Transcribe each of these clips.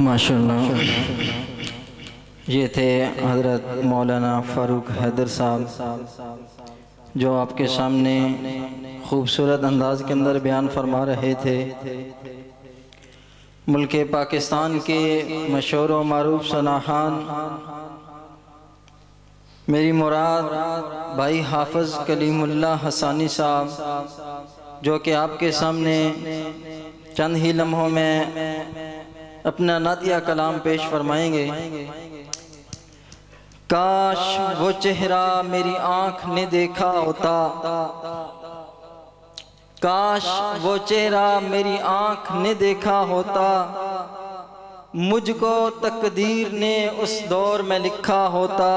माशाअल्लाह। ये थे हज़रत मौलाना फ़ारूक हैदर साहब जो आपके सामने ख़ूबसूरत अंदाज के अंदर बयान फरमा रहे थे। मुल्क पाकिस्तान के मशहूर व मारूफ सनाखान मेरी मुराद भाई हाफ़िज़ कलीमुल्लाह हसानी साहब जो कि आपके सामने चंद ही लम्हों में अपना नातिया कलाम पेश फरमाएंगे। काश वो चेहरा मेरी आँख ने देखा होता, काश वो चेहरा मेरी आँख ने देखा होता, मुझको तकदीर ने उस दौर में लिखा होता।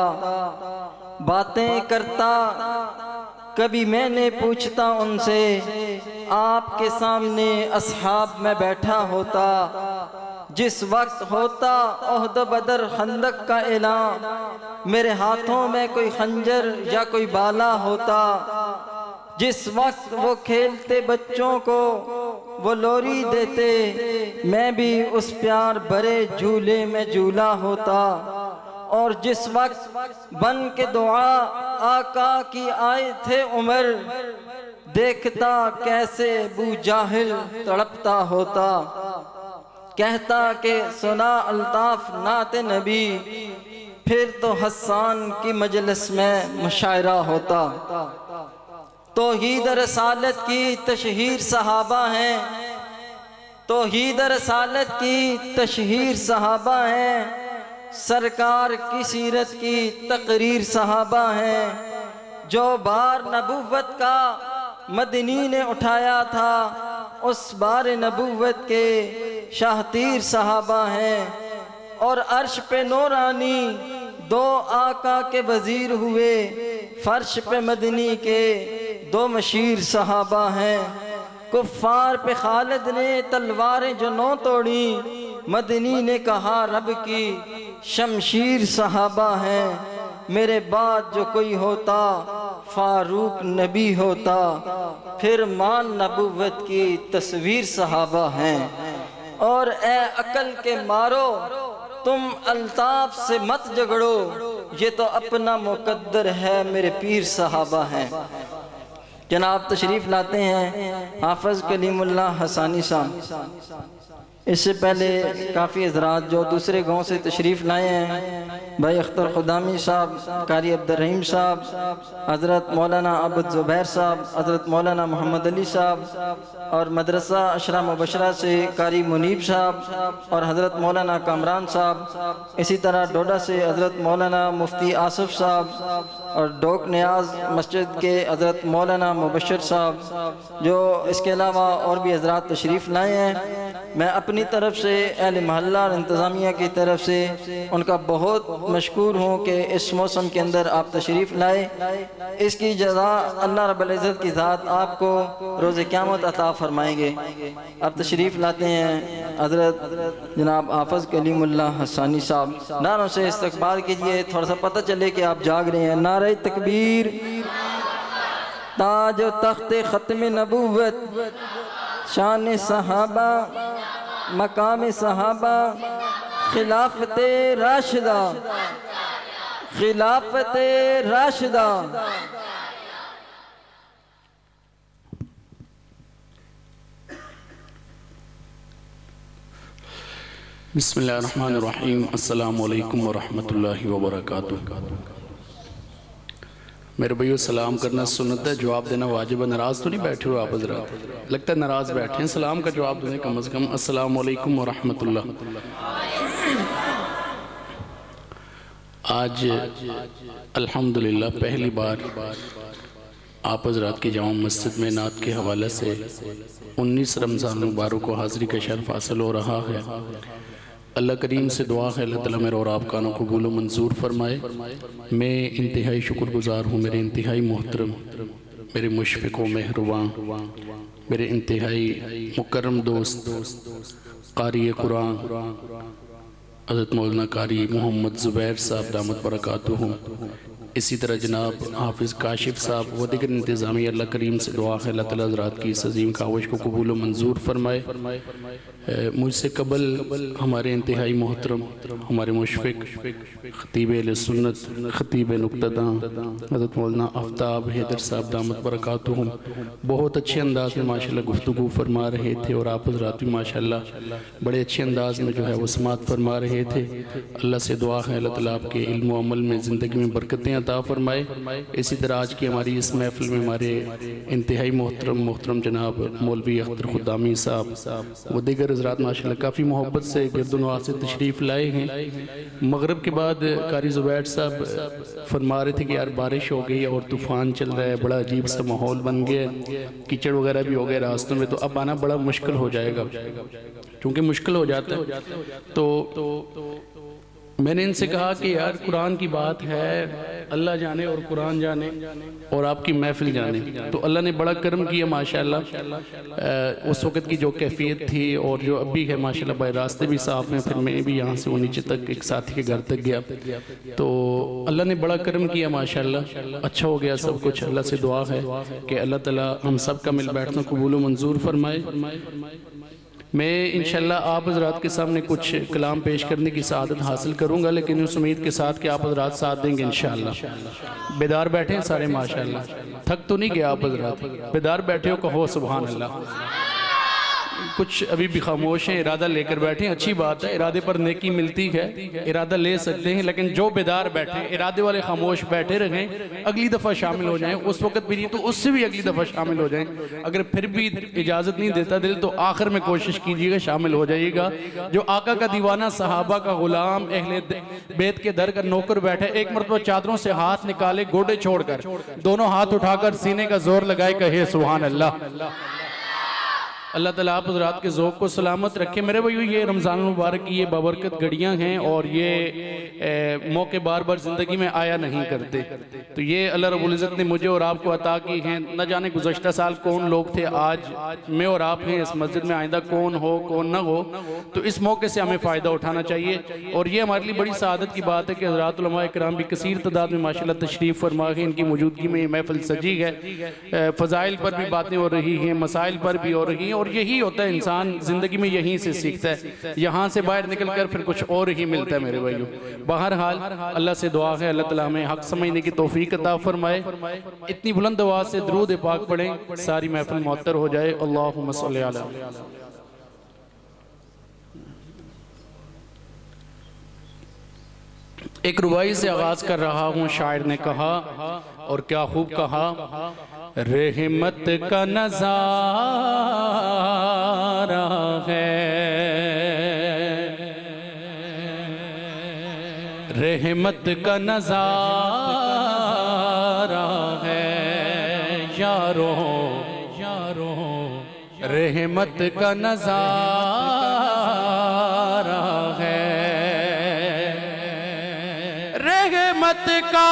बातें करता कभी मैंने पूछता उनसे, आपके सामने असहाब में बैठा होता। जिस वक्त होता ओहद बदर खंदक का ऐलान, मेरे हाथों में कोई खंजर या कोई बाला होता। जिस वक्त वो खेलते बच्चों को वो लोरी देते, मैं भी उस प्यार भरे झूले में झूला होता। और जिस वक्त बन के दुआ आका की आए थे उमर, देखता कैसे बू जाहिल तड़पता होता। कहता कि सुना अल्ताफ नाते नबी, फिर तो हसन की मजलिस में मुशायरा होता। तौहीद रसालत की तशहीर सहाबा हैं, तौहीद रसालत की तशहीर सहाबा हैं, सरकार की सीरत की तकरीर सहाबा हैं। जो बार नबूवत का मदनी ने उठाया था, उस बार नबूवत के शाहतीर सहाबा हैं। और अर्श पे नूरानी दो आका के वजीर हुए, फर्श पे मदनी के दो मशीर सहाबा हैं। कुफ्फार पे खालिद ने तलवारें जो नौ तोड़ी, मदनी ने कहा रब की शमशीर सहाबा हैं। मेरे बाद जो कोई होता फारूक नबी होता, फिर मान नबूवत की तस्वीर सहाबा हैं। और ए अकल के मारो तुम अल्ताफ से मत झगड़ो, ये तो अपना मुकद्दर है मेरे पीर सहाबा हैं। जनाब तशरीफ़ लाते हैं हाफ़िज़ कलीमुल्लाह हसानी साहब। इससे पहले काफ़ी हज़रात जो दूसरे गांव से तशरीफ़ लाए हैं, भाई अख्तर खुदामी साहब, कारी अब्दुर्रहीम साहब, हज़रत मौलाना अब्द ज़ुबैर साहब, हज़रत मौलाना मोहम्मद अली साहब, और मदरसा अशरा मुबशरा से कारी मुनीब साहब और हज़रत मौलाना कामरान साहब। इसी तरह डोडा से हज़रत मौलाना मुफ्ती आसिफ साहब और डोक नियाज मस्जिद के हज़रत मौलाना मुबशर साहब, जो इसके अलावा और भी हज़रात तशरीफ़ लाए हैं। मैं अपनी तरफ से अहले महल्ला और इंतज़ामिया की तरफ से उनका बहुत मशकूर हूँ कि इस मौसम के अंदर आप तशरीफ़ लाए। इसकी जज़ा अल्लाह रब्बुल इज़्ज़त की ज़ात आपको रोज़े क़यामत अता फरमाएंगे। अब तशरीफ़ लाते हैं हज़रत जनाब हाफ़िज़ कलीमुल्लाह हसानी साहब। नारों से इस्तक़बाल कीजिए, थोड़ा सा पता चले कि आप जाग रहे हैं। नारे तकबीर, ताज तख्ते ख़त्म नबूवत, शान सहाबा, मकाम सहाबा, खिलाफते राशिदा, खिलाफते राशिदा। बिस्मिल्लाहिर्रहमानिर्रहीम। अस्सलामु अलैकुम वरहमतुल्लाहि वबरकातुहू। मेरे भाइयों, सलाम करना सुन्नत है, जवाब देना वाजिब है। नाराज़ तो नहीं बैठे हो आप हज़रात? लगता है नाराज़ बैठे हैं। सलाम का जवाब दें कम से कम। अस्सलामु अलैकुम वरहमतुल्लाह। आज अल्हम्दुलिल्लाह पहली बार आप हज़रात की जामा मस्जिद में नात के हवाले से 19 रमज़ान मुबारक को हाज़िरी का शर्फ़ हासिल हो रहा है। अल्लाह करीम से दुआ है अल्लाह ताला मेरे और आपका नो कबूल मंजूर फरमाए। मैं इंतहाई शुक्रगुज़ार हूँ मेरे इंतहाई मोहतरम, मेरे मुशफ़िक़ व मेहरबान, मेरे इंतहाई मुकर्रम दोस्त कारी कुरान हज़रत मौलाना कारी मोहम्मद ज़ुबैर साहब दामत बरकातुहू इसी तरह जनाब हाफिज़ काशिफ साहब व दिगर इंतज़ामी अल्लाह करीम से दुआ है अल्लाह ताला हज़रात की इस अज़ीम काविश को कबूल व मंजूर फरमाए। मुझसे कबल हमारे इंतहाई मोहतरम हमारे मुशफ़िक ख़तीब अहले सुन्नत ख़तीब नुक्तदां हज़रत मौलाना आफ्ताब हैदर साहब दामत बरकातुहुम बहुत अच्छे अंदाज़ में माशाल्लाह गुफ्तगू फरमा रहे थे और आप हज़रात भी माशाल्लाह बड़े अच्छे अंदाज़ में जो है वो समात फरमा रहे थे। अल्लाह से दुआ है अल्लाह ताला आपके इल्म व अमल में ज़िंदगी में बरकतें अता फरमाए। इसी तरह आज की हमारी इस महफ़िल में हमारे इंतहाई मोहतरम जनाब मौलवी अख्तर खुदामी साहब व दीगर हज़रात माशाल्लाह काफ़ी मोहब्बत से गिरदुनवार से तशरीफ़ लाए हैं। मगरिब के बाद कारी ज़ुबैर साहब फरमा रहे थे कि यार बारिश हो गई और तूफ़ान चल रहा है, बड़ा अजीब सा माहौल बन गया, कीचड़ वगैरह भी हो गए रास्तों में, तो अब आना बड़ा मुश्किल हो जाएगा। क्योंकि मुश्किल हो जाता है तो मैंने इनसे कहा कि यार कुरान की बात है, अल्लाह जाने और कुरान जाने और आपकी महफिल जाने। तो अल्लाह ने बड़ा करम किया माशाल्लाह। उस वक़्त की जो कैफियत थी और जो अभी है माशाल्लाह भाई रास्ते भी साफ़ हैं। फिर मैं भी यहाँ से वो नीचे तक एक साथी के घर तक गया तो अल्लाह ने बड़ा करम किया माशाल्लाह, अच्छा हो गया सब कुछ। अल्लाह से दुआ है कि अल्लाह ताला हम सब का मिल बैठना कबूल व मंजूर फरमाए। मैं इंशाल्लाह आप हज़रात के सामने कुछ कलाम पेश करने की सआदत हासिल करूँगा, लेकिन उस उम्मीद के साथ कि आप हज़रात साथ देंगे इंशाल्लाह। बेदार बैठे हैं सारे माशाल्लाह, थक तो नहीं गया आप हज़रात? बेदार बैठे हो कहो सुभान अल्लाह। कुछ अभी भी खामोश हैं, इरादा लेकर बैठे हैं, अच्छी बात है, इरादे पर नेकी मिलती है, इरादा ले सकते हैं। लेकिन जो बेदार बैठे इरादे वाले खामोश बैठे रहें, अगली दफ़ा शामिल हो जाएं, उस वक्त भी नहीं तो उससे भी अगली दफ़ा शामिल हो जाएं। अगर फिर भी इजाज़त नहीं देता दिल तो आखिर में कोशिश कीजिएगा शामिल हो जाइएगा। जो आका का दीवाना, सहाबा का गुलाम, अहले बैत के दर का नौकर बैठे, एक मरतबा चादरों से हाथ निकाले गोडे छोड़कर, दोनों हाथ उठाकर सीने का जोर लगाए, कहे सुभान अल्लाह। अल्लाह ताला आप हज़रात के ज़ौक़ को सलामत रखे। मेरे भाइयों, ये रमज़ान मुबारक की ये बाबरकत घड़ियाँ हैं और ये मौके बार बार ज़िंदगी में आया नहीं करते। तो ये अल्लाह रब्बुल इज़्ज़त ने मुझे और आपको अता की हैं। न जाने गुज़श्ता साल कौन लोग थे, आज मैं और आप हैं इस मस्जिद में, आइंदा कौन हो कौन ना हो। तो इस मौके से हमें फ़ायदा उठाना चाहिए और ये हमारे लिए बड़ी सआदत की बात है कि हज़रात उलमा इकराम भी कसीर तादाद में माशाल्लाह तशरीफ़ फरमा के इनकी मौजूदगी में ये महफ़िल सजी है। फ़ज़ाइल पर भी बातें हो रही हैं, मसाइल पर भी हो रही हैं और यही होता है, इंसान ज़िंदगी में यहीं से सीखता है। यहाँ से बाहर निकल कर फिर कुछ और ही मिलता है मेरे भाइयों। बहरहाल अल्लाह से दुआ है अल्लाह ताला हमें हक़ समझने की तौफीक अता फरमाए। इतनी बुलंद आवाज़ से दुरूद पाक पढ़ें, सारी महफ़िल मुअत्तर हो जाए। अल्लाहुम्मा सल्ली अला। एक रुबाई से आगाज कर रहा हूँ। शायर ने कहा और क्या खूब कहा, रहमत का नज़ारा है, रहमत का नज़ारा है यारों, रहमत का नज़ारा है, रहमत का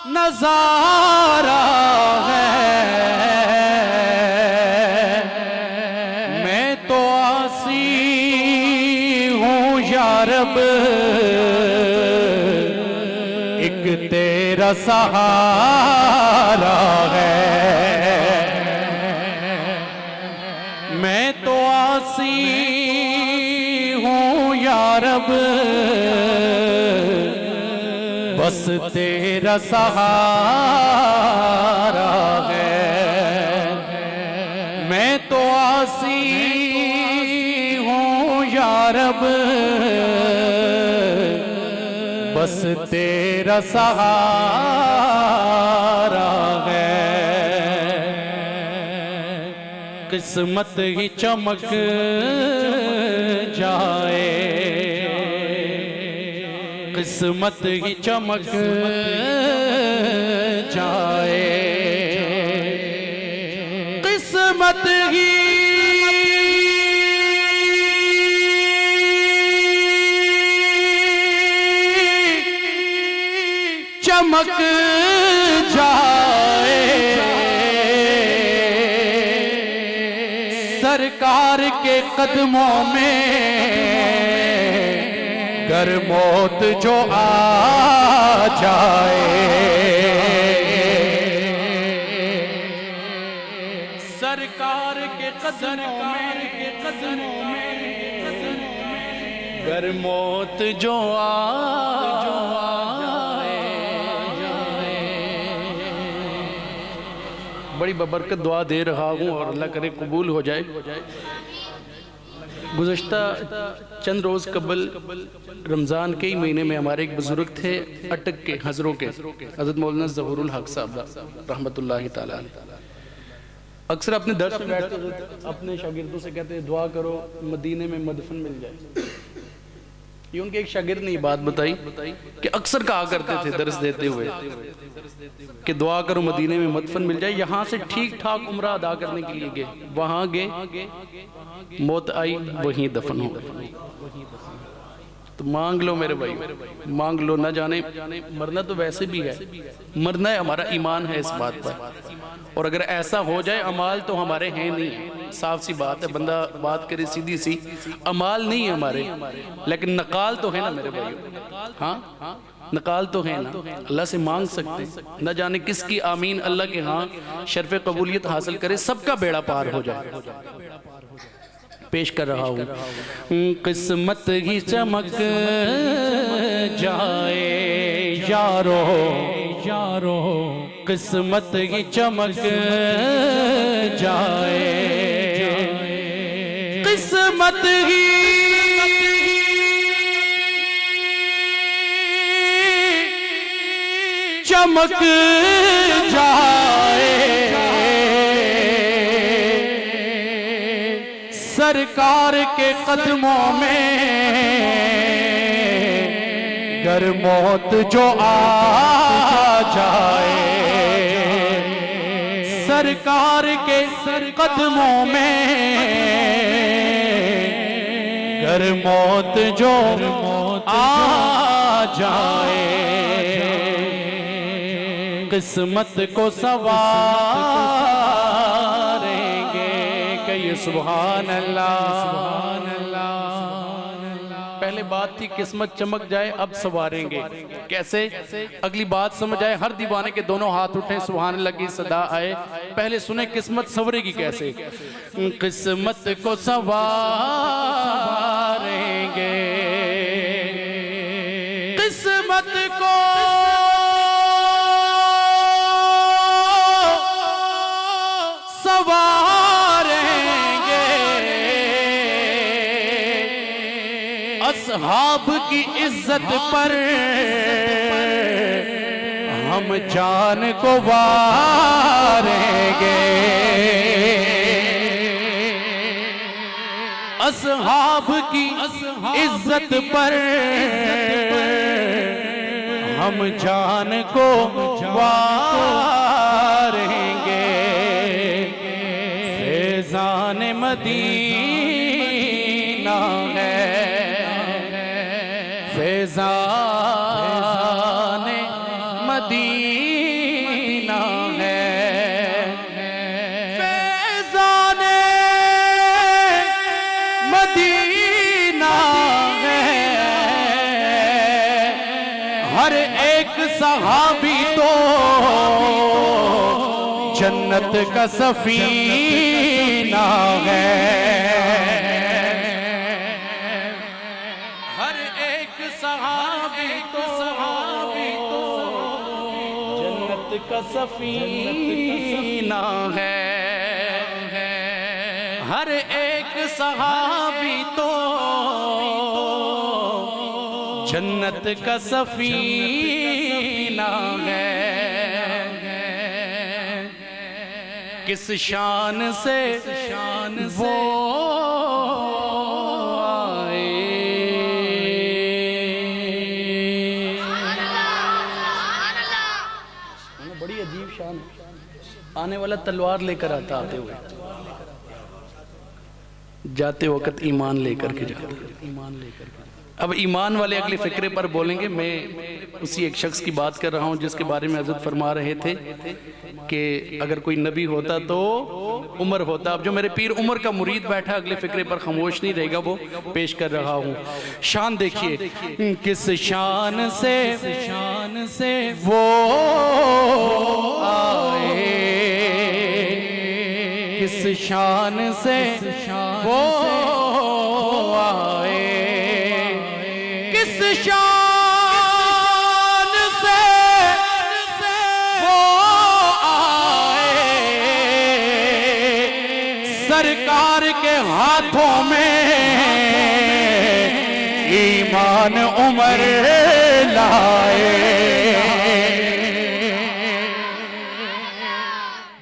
नज़ारा है। मैं तो आसी हूँ या रब, एक तेरा सहारा है। मैं तो आसी हूँ या रब, बस तेरा सहारा है। मैं तो आसी हूँ या रब, बस तेरा सहारा है। किस्मत ही चमक जाए, किस्मत ही चमक जाए, किस्मत ही चमक जाए, सरकार के कदमों में गर मौत जो आ जाए, सरकार के कदमों में गर मौत जो आ बड़ी बबरकत दुआ दे रहा हूँ और अल्लाह करे कबूल हो जाए। गुज़श्ता चंद रोज़ कबल रमज़ान के ही महीने में हमारे एक बुज़ुर्ग थे अटक के हज़रों के, हज़रत मौलाना ज़हूरुल हक साहब रहमतुल्लाहि ताला अलैह। अक्सर अपने दर्स में बैठते अपने शागिर्दों से कहते दुआ करो मदीने में मदफन मिल जाए। ये उनके एक शागिर्द ने बात बताई कि अक्सर कहा करते थे दर्स देते हुए कि दुआ करो मदीने में मदफन मिल जाए। यहाँ से ठीक ठाक उम्रा अदा करने के लिए गए, वहां गए, मौत आई, वहीं दफन हो। तो मांग लो मेरे भाई, मांग लो, ना जाने मरना तो वैसे भी है, मरना है, हमारा ईमान है इस बात पर। और अगर ऐसा हो जाए, अमाल तो हमारे हैं नहीं, साफ सी बात है, बंदा बात करे सीधी सी, अमाल नहीं है हमारे, लेकिन नकाल तो है ना मेरे भाई। हाँ, नकाल तो है ना, अल्लाह से मांग सकते हैं, न जाने किसकी आमीन अल्लाह के हाँ शर्फ कबूलियत हासिल करे, सबका बेड़ा पार हो जाए। पेश कर रहा हूँ, किस्मत ही चमक जाए यारो यारो, किस्मत ही चमक जाए, किस्मत ही चमक जाए, सरकार के कदमों में गर मौत जो आ जाए, सरकार के कदमों में गर मौत जो आ जाए, किस्मत को सवारेंगे, कहिए सुभान अल्लाह, सुभान अल्लाह। पहले बात थी किस्मत चमक जाए, अब सवारेंगे कैसे? अगली बात समझ आए, हर दीवाने के दोनों हाथ उठे, सुभान अल्लाह की सदा आए। पहले सुने किस्मत सवरेगी कैसे। किस्मत को सवारेंगे, किस्मत को सवारेंगे, असहाब की इज्जत पर हम जान को वारेंगे, असहाब की इज्जत पर हम जान को वारेंगे, फैज़ान मदीना है, फैज़ान मदीना है, फैज़ान मदीना है, हर एक सहाबी तो जन्नत का सफीना है, हर एक सहाबी तो जन्नत का सफीना है, हर एक सहाबी तो जन्नत का सफीना है। किस शान से वो आए, बड़ी अजीब शान। आने वाला तलवार लेकर आता, आते हुए, जाते वक्त ईमान लेकर के जाता, ईमान लेकर के। अब ईमान वाले अगले फिक्रे पर बोलेंगे। मैं उसी एक शख्स की बात कर रहा हूँ जिसके बारे में हज़रत फरमा रहे थे कि अगर कोई नबी होता तो उमर होता। अब जो मेरे पीर उमर का मुरीद बैठा अगले फिक्रे पर खामोश नहीं रहेगा, वो पेश कर रहा हूँ। शान देखिए, किस शान से वो आए, किस शान से वो आए, किस शान से वो आए, सरकार के हाथों में ईमान उमर लाए।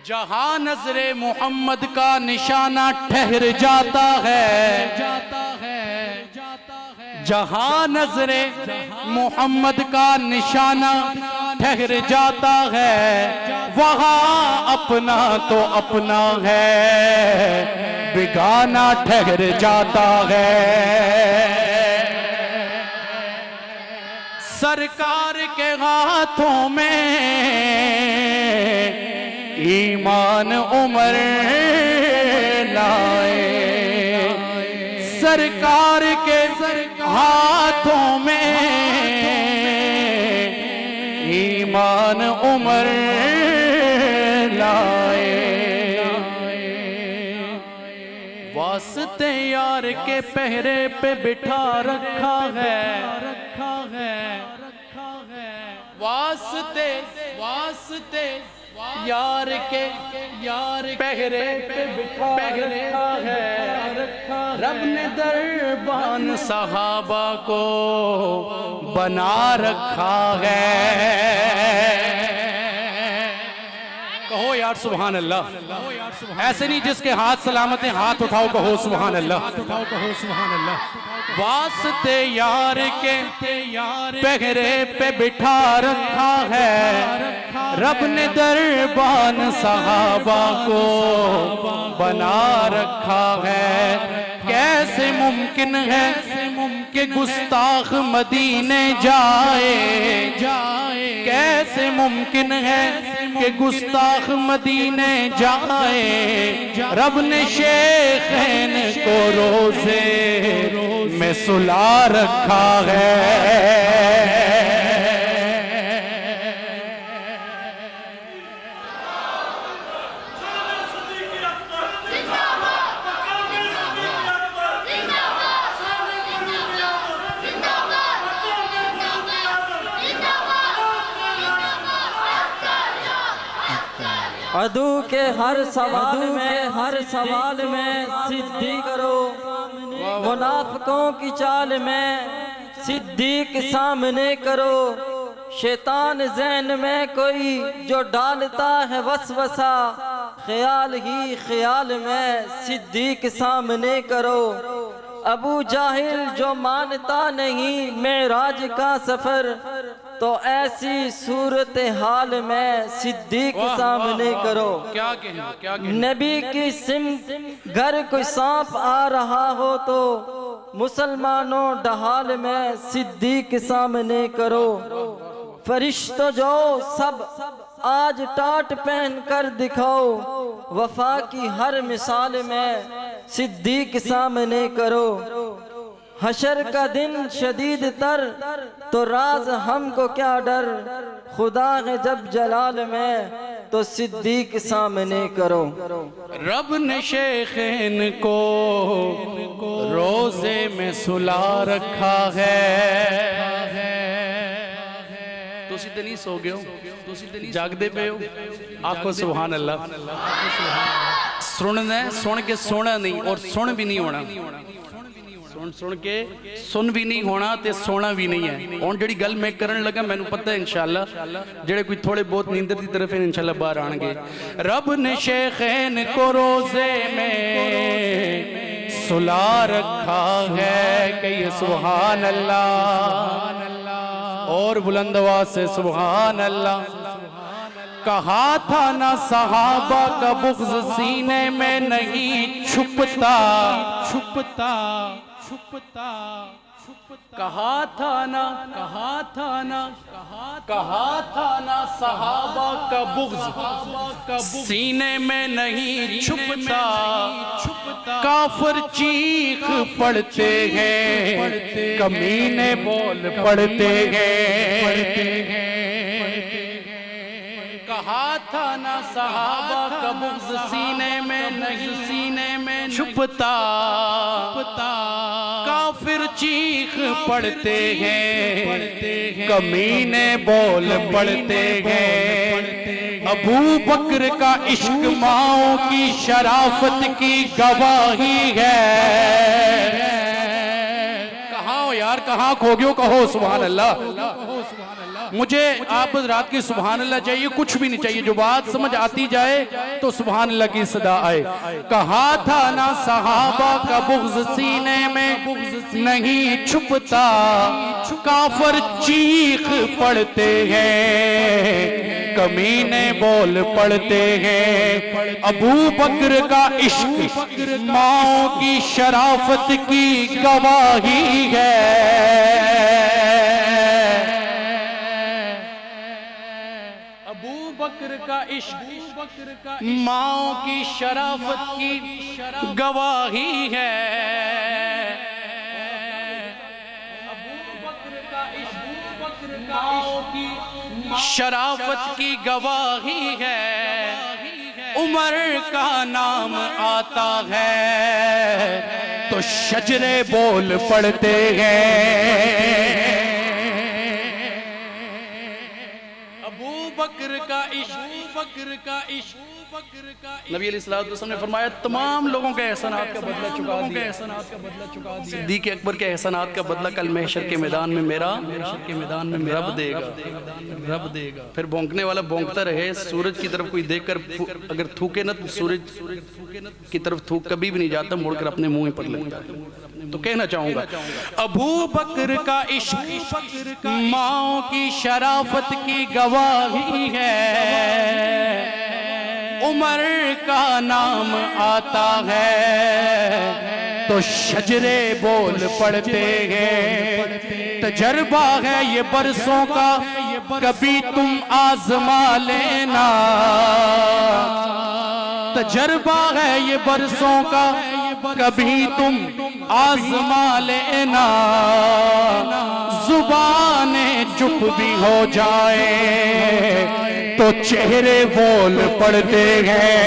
जहां नजरे मोहम्मद का निशाना ठहर जाता है, जहां नजरे मोहम्मद का निशाना ठहर जाता है, वहां अपना तो अपना है, बेगाना ठहर जाता है। सरकार के हाथों में ईमान उमर लाए, सरकार के हाथों में ईमान उमर लाए। वास्ते यार के पहरे पे बिठा रखा है, वास्ते यार के पहरे पे बिठा रखा है। रब ने दरबान सहाबा को बना रखा है। कहो यार सुभान अल्लाह। ऐसे नहीं जिसके हाथ सलामत हैं हाथ उठाओ कहो सुभान अल्लाह। वास्ते यार के पहरे पे बिठा रखा है। रब ने दरबान सहाबा को बना रखा है। कैसे मुमकिन है कि गुस्ताख मदीने जाए, कैसे मुमकिन है कि गुस्ताख मदीने जाए। रब ने शेखैन को रोजे में सुला रखा है। अदू के हर सवाल में सिद्धि करो, मुनाफिकों की चाल में सिद्दीक सामने करो। शैतान ज़हन में कोई जो डालता है वसवसा, ख्याल ही ख्याल में सिद्दीक सामने करो। अबू जाहिल जो मानता नहीं मेराज का सफर, तो ऐसी सूरत हाल में सिद्दीक सामने करो। क्या कहना? नबी की सिम घर कोई सांप आ रहा हो तो मुसलमानों ढहाल में सिद्दीक सामने करो। फरिश्तों जो सब आज टाट पहन कर दिखाओ, वफा की हर मिसाल में सिद्दीक सामने करो। हशर का दिन शदीद तर तो राज हमको क्या डर, खुदा है जब जलाल में तो सिद्दीक सामने करो। रब ने शेखैन को रोजे में सुला रखा है। तुसी तो नहीं सो गए हो, जागदे पे हो। आखो सुभान अल्लाह। सुनना सुन के सोना नहीं और सुन भी नहीं होना, सुन के सुन भी नहीं होना ते सोना भी नहीं है। और जी गल मैं करन लगा मैनू पता है इंशाअल्लाह जेड़े कोई थोड़े बहुत नींदर की तरफ है इंशाअल्लाह बाहर आएंगे। रब ने शेखैन को रोजे में सुला रखा है कि ये सुभान अल्लाह और बुलंद आवाज से सुभान अल्लाह। कहा था ना सहाबा का बुग़्ज़ सीने में नहीं छुपता, कहा था ना सहाबा का बुग़्ज़ सीने में नहीं छुपता, काफिर चीख पड़ते हैं, कमीने बोल पड़ते हैं। कहा था ना सहाबा का बुग़्ज़ सीने में छुपता, काफिर चीख पड़ते हैं, कमीने बोल पड़ते हैं। अबू बकर का इश्क माओ की शराफत की गवाही है। कहाँ हो यार, कहाँ खो गयो, कहो सुभान अल्लाह। मुझे आप रात की सुभान अल्लाह चाहिए, कुछ भी नहीं चाहिए, जो बात समझ आती जाए तो सुभान अल्लाह की सदा आए। कहा था ना सहाबा का बुग़्ज़ सीने में नहीं छुपता, काफिर चीख पड़ते हैं, कमीने बोल पड़ते हैं। अबू बकर का इश्क माओ की शराफत की गवाही है। बकर का इश्क माओ की शराफत की गवाही है। अबू बकर का इश्क माओ की शराफत की गवाही है। उमर का नाम आता है तो शजरे बोल पड़ते हैं। नबी अलैहिस्सलाम ने फरमाया तमाम लोगों के एहसानात का बदला चुका दिया। सिद्दीक़ अकबर के एहसानात का बदला कल महशर के मैदान में मेरा रब देगा। फिर भौंकने वाला भौंकता रहे, सूरज की तरफ कोई देखकर अगर थूके ना तो सूरज की तरफ थूक कभी भी नहीं जाता, मुड़कर अपने मुंह पर लगता है। तो कहना चाहूंगा अबू बकर का इश्क माओ की शराफत की गवाही है। उमर का नाम आता है तो शजरे बोल पड़ते हैं। तजर्बा है ये बरसों का, कभी तुम आजमा लेना। तजर्बा है ये बरसों का, कभी तुम आजमा लेना। जुबानें चुप भी हो जाए तो चेहरे बोल पड़ते हैं।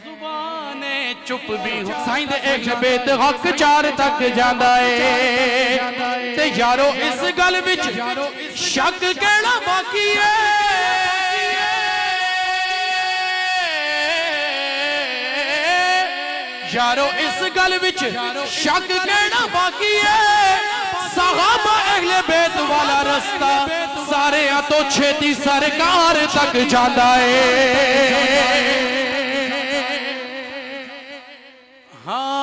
जुबानें चुप भी हो साईं दे एक बेत हक चार तक जांदा है। ते यारो इस गल विच शक कहना बाकी है। यारो इस गल विच शक कहना बाकी है। सहाबा अहले बैत वाला रास्ता सारे तो छेती सरकार तक जाता है। हाँ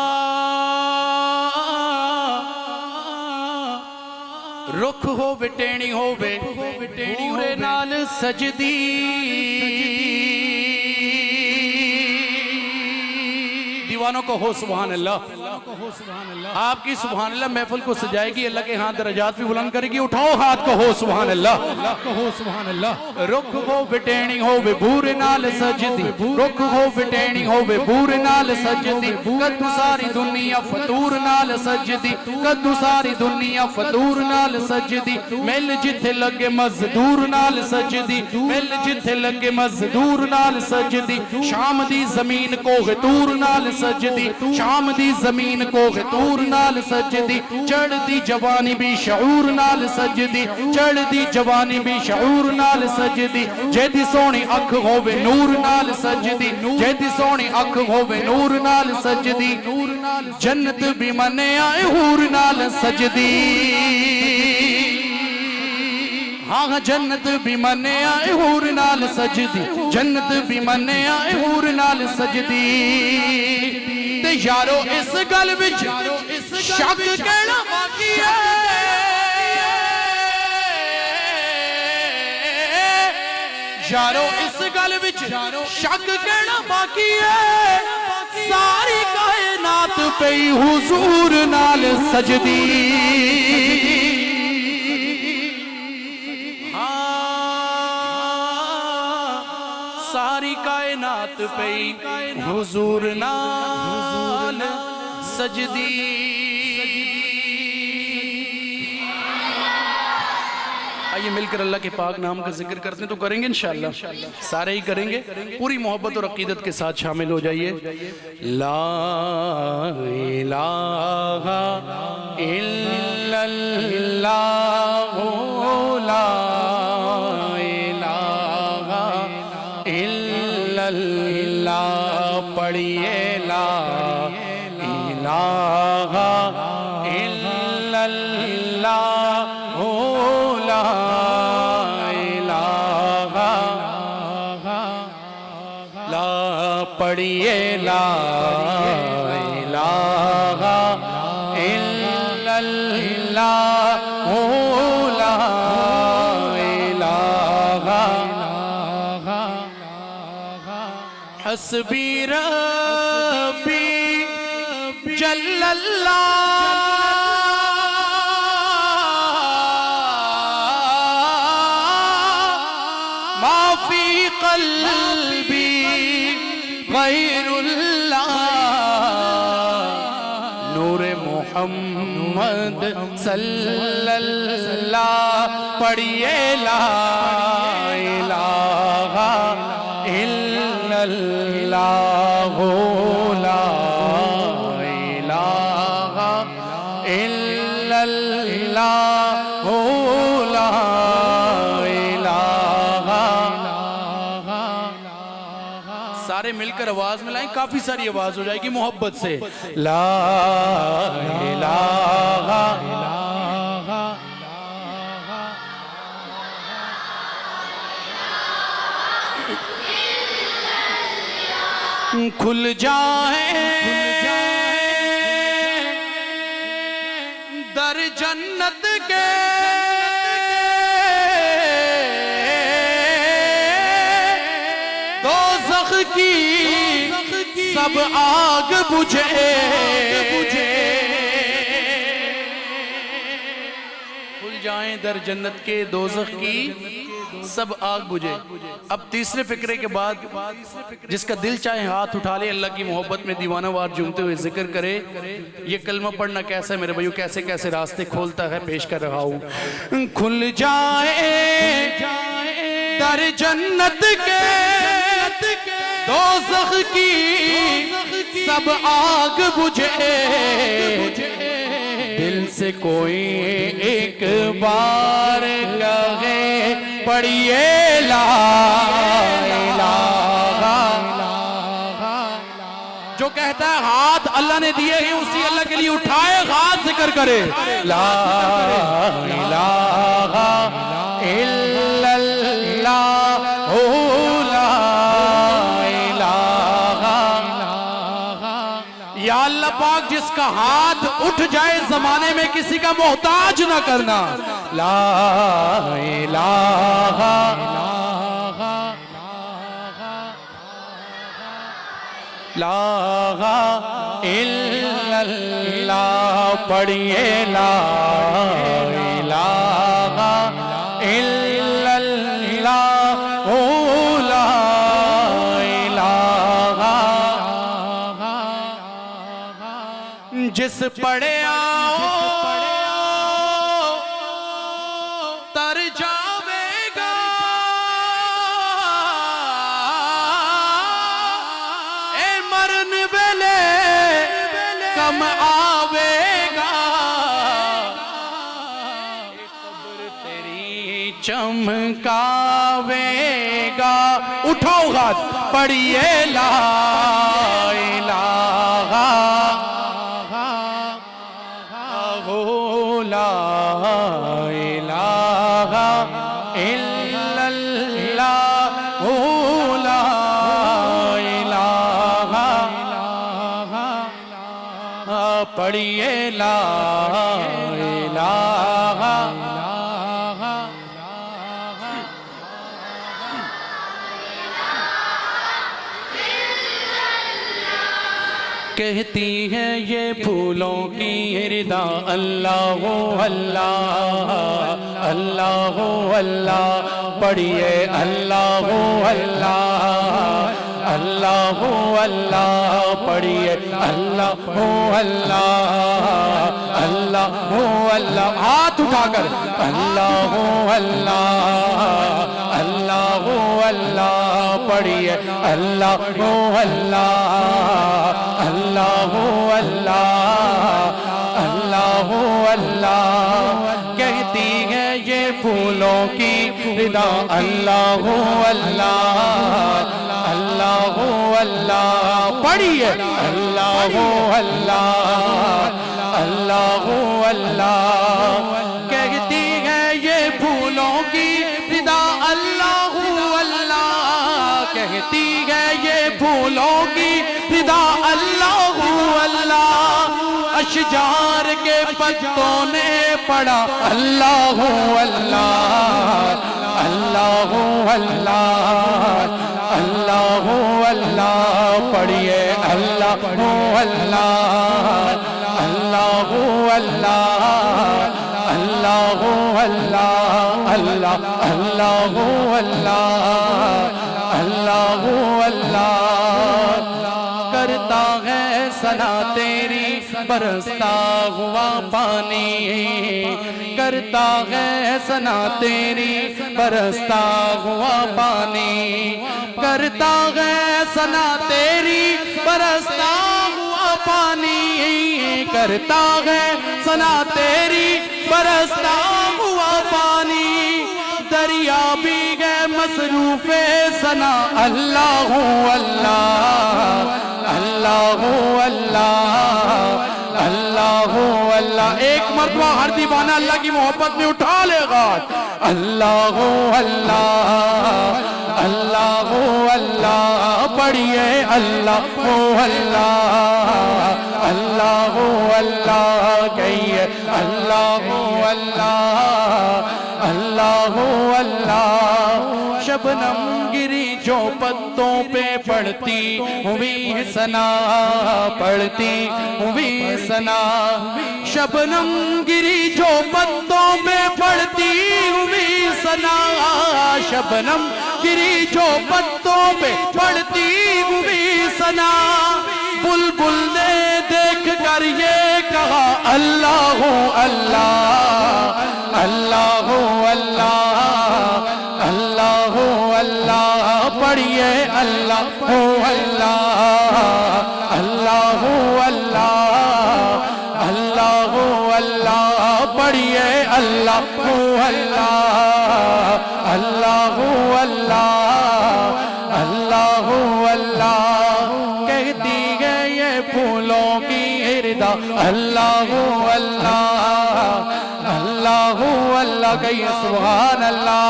रुख होवे टेणी होवे पूरे नाल सजदी। दीवानों को हो सुभान अल्लाह। आपकी सुभान अल्लाह महफिल को सजाएगी, अल्लाह के हाथ दरजात भी बुलंद करेगी। उठाओ हाथ को हो सुभान अल्लाह। रुख हो बिटेणी हो वे बूरे नाल सजदी, रुख हो बिटेणी हो वे बूरे नाल सजदी। कद्दू सारी दुनिया फतूर नाल सजदी, कद्दू सारी दुनिया फतूर नाल सजदी। मिल जिथे लगे मजदूर नाल सजदी, मिल जिथे लगे मजदूर नाल सजदी। शाम दी जमीन को तूर नाल सजदी, शाम दी जमीन को तूर नाल सजदी। चढ़दी जवानी भी शऊर नाल सजदी, चढ़दी जवानी भी शऊर नाल सजदी। जेदी सोनी अख होवे नूर नाल सजदी, जेदी सोनी अख होवे नूर नाल सजदी। जन्नत भी मने आए हूर नाल सजदी। हाँ जन्नत भी मने आए हूर नाल सजदी, जन्नत भी मने आए हूर नाल सजदी। ते यारो इस गल विच शक कहना बाकी है। यारो इस गल विच शक कहना बाकी है। सारी कायनात पे हुजूर नाल सजदी, सारी कायनात पे हुजूर नाल सजदी। आइए मिलकर अल्लाह के पाक नाम का जिक्र करते हैं। तो करेंगे इंशाअल्लाह, सारे ही करेंगे, पूरी मोहब्बत और अकीदत के साथ शामिल हो जाइए। ला इलाहा इल्लल्लाह, ला इलाहा इल्लल्लाह, पढ़िए ला इलाहा इल्लल्लाह, पढ़िए ला इलाहा इल्लल्लाह, ला इलाहा हस्बी रब्बी जल्लल्लाह, माफी क़ल्बी गैरुल्लाह, नूरे मोहम्मद सल्लल्लाह, पढ़िए ला इलाहा इल्लल्लाह, ला इलाहा इल्लल्लाह, ला सारे मिलकर आवाज मिलाएं, काफी सारी आवाज हो जाएगी मोहब्बत से। ला इलाहा खुल जाए दर जन्नत के, की सब आग बुझे, खुल जाएं दर जन्नत के, दोज़ख की सब आग बुझे। अब तीसरे फिक्रे के बाद जिसका दिल चाहे हाथ उठा ले, अल्लाह की मोहब्बत में दीवाना वार झूमते हुए जिक्र करे। ये कलमा पढ़ना कैसा है मेरे भाइयों, कैसे कैसे रास्ते खोलता है, पेश कर रहा हूं। खुल जाए दर जन्नत के, दोज़ख की सब आग बुझे, दिल से कोई एक बार कहे पढ़िए ला इलाहा। जो कहता है हाथ अल्लाह ने दिए हैं उसी अल्लाह के लिए उठाए, हाथ जिक्र करे ला इलाहा इल्लल्लाह, या अल्लाह पाक जिसका हाथ उठ जाए जमाने में किसी का मोहताज ना करना। ला इलाहा इल्लल्लाह, पढ़िए ला इलाहा इल्लल्लाह, ला इलाहा जिस पढ़े आओ तर जावेगा, ए मरन वेले कम आवेगा, कब्र तेरी चमकावेगा। उठाओ हाथ पढ़िए ला इलाहा पढ़िए ला इलाहा। कहती है ये फूलों की रिदा अल्लाह अल्लाह अल्लाह अल्लाह पढ़िए अल्लाह अल्लाह अल्लाह अल्लाह पढ़िए अल्लाह अल्लाह अल्लाह अल्लाह हाथ उठाकर अल्लाह अल्लाह अल्लाह अल्लाह पढ़िए अल्लाह अल्लाह अल्लाह अल्लाह अल्लाह अल्लाह कहती है ये फूलों की रिदा अल्लाह अल्लाह अल्लाह अल्लाह पढ़िए अल्लाह अल्लाह अल्लाह अल्लाह कहती है ये फूलों की रिदा अल्लाह अल्लाह कहती है ये फूलों की रिदा अल्लाह अल्लाह अशजार के पत्तों ने पढ़ा अल्लाह अल्लाह अल्लाह अल्लाह अल्लाह अल्लाह पढ़िए अल्लाह अल्लाह अल्लाह अल्लाह अल्लाह अल्लाह अल्लाह अल्लाह अल्लाह अल्लाह अल्लाह करता है सना तेरी बरसता हुआ पानी करता है सना तेरी बरसता हुआ पानी करता है सना तेरी बरसता हुआ पानी करता है सना तेरी बरसता हुआ पानी दरिया भी है मसरूफे सना अल्लाह अल्लाह अल्लाह अल्लाह अल्लाह अल्लाह एक मरतबा हर दीवाना अल्लाह की मोहब्बत में उठा लेगा अल्लाह अल्लाह अल्लाह अल्लाह पढ़िए अल्लाह अल्लाह अल्लाह अल्लाह कहिए अल्लाह अल्लाह अल्लाह अल्लाह शबनम गिरी जो पत्तों पे पड़ती हुई सना पड़ती हुई सना शबनम गिरी जो पत्तों पे पड़ती हुई सना शबनम गिरी जो पत्तों पे पड़ती हुई सना बुलबुल ने देख कर ये कहा अल्लाह अल्लाह अल्लाह अल्लाह अल्लाह अल्लाह पढ़िए अल्लाह अल्लाह अल्लाह अल्लाह अल्लाह अल्लाह पढ़िए अल्लाह अल्लाह अल्लाह अल्लाह अल्लाह अल्लाह कहती है ये फूलों की रिदा अल्लाह अल्लाह अल्लाह अल्लाह कहिए सुभान अल्लाह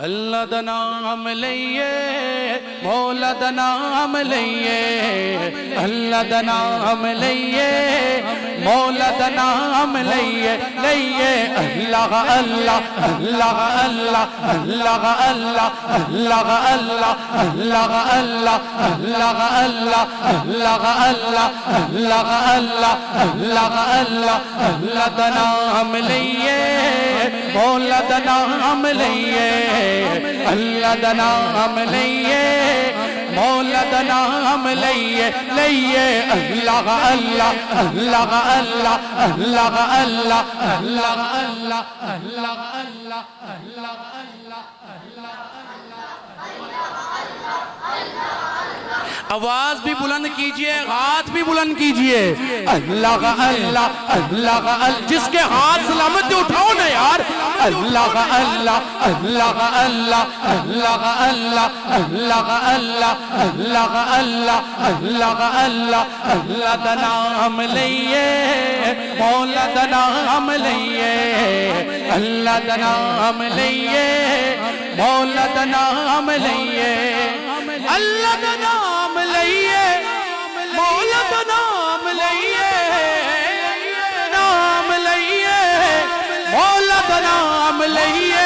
अल्लाह दा नाम लइए मौला दा नाम लइए अल्लाह दा नाम लइए मौला दा नाम लइए लइए अल्लाह अल्लाह अल्लाह अल्लाह अल्लाह अल्लाह अल्लाह अल्लाह अल्लाह अल्लाह अल्लाह अल्लाह अल्लाह अल्लाह अल्लाह अल्लाह अल्लाह अल्लाह दा नाम लइए मौला दा नाम लइए अल्लाह दा नाम लइए मौला दा नाम लइए लइए अल्लाह अल्लाह अल्लाह अल्लाह अल्लाह अल्लाह अल्लाह अल्लाह अल्लाह अल्लाह अल्लाह आवाज भी बुलंद कीजिए हाथ भी बुलंद कीजिए अल्लाह अल्लाह अल्लाह जिसके हाथ सलामत उठाओ ना यार अल्लाह अल्लाह अल्लाह अल्लाह अल्लाह अल्लाह अल्लाह अल्लाह अल्लाह अल्लाह अल्लाह अल्लाह अल्लाह दा नाम लइए मौला दा नाम लइए अल्लाह दा नाम लइए मौला दा नाम लइए अल्लाह दा नाम लइए मौला दा नाम लइए नाम लइए मौला दा नाम लइए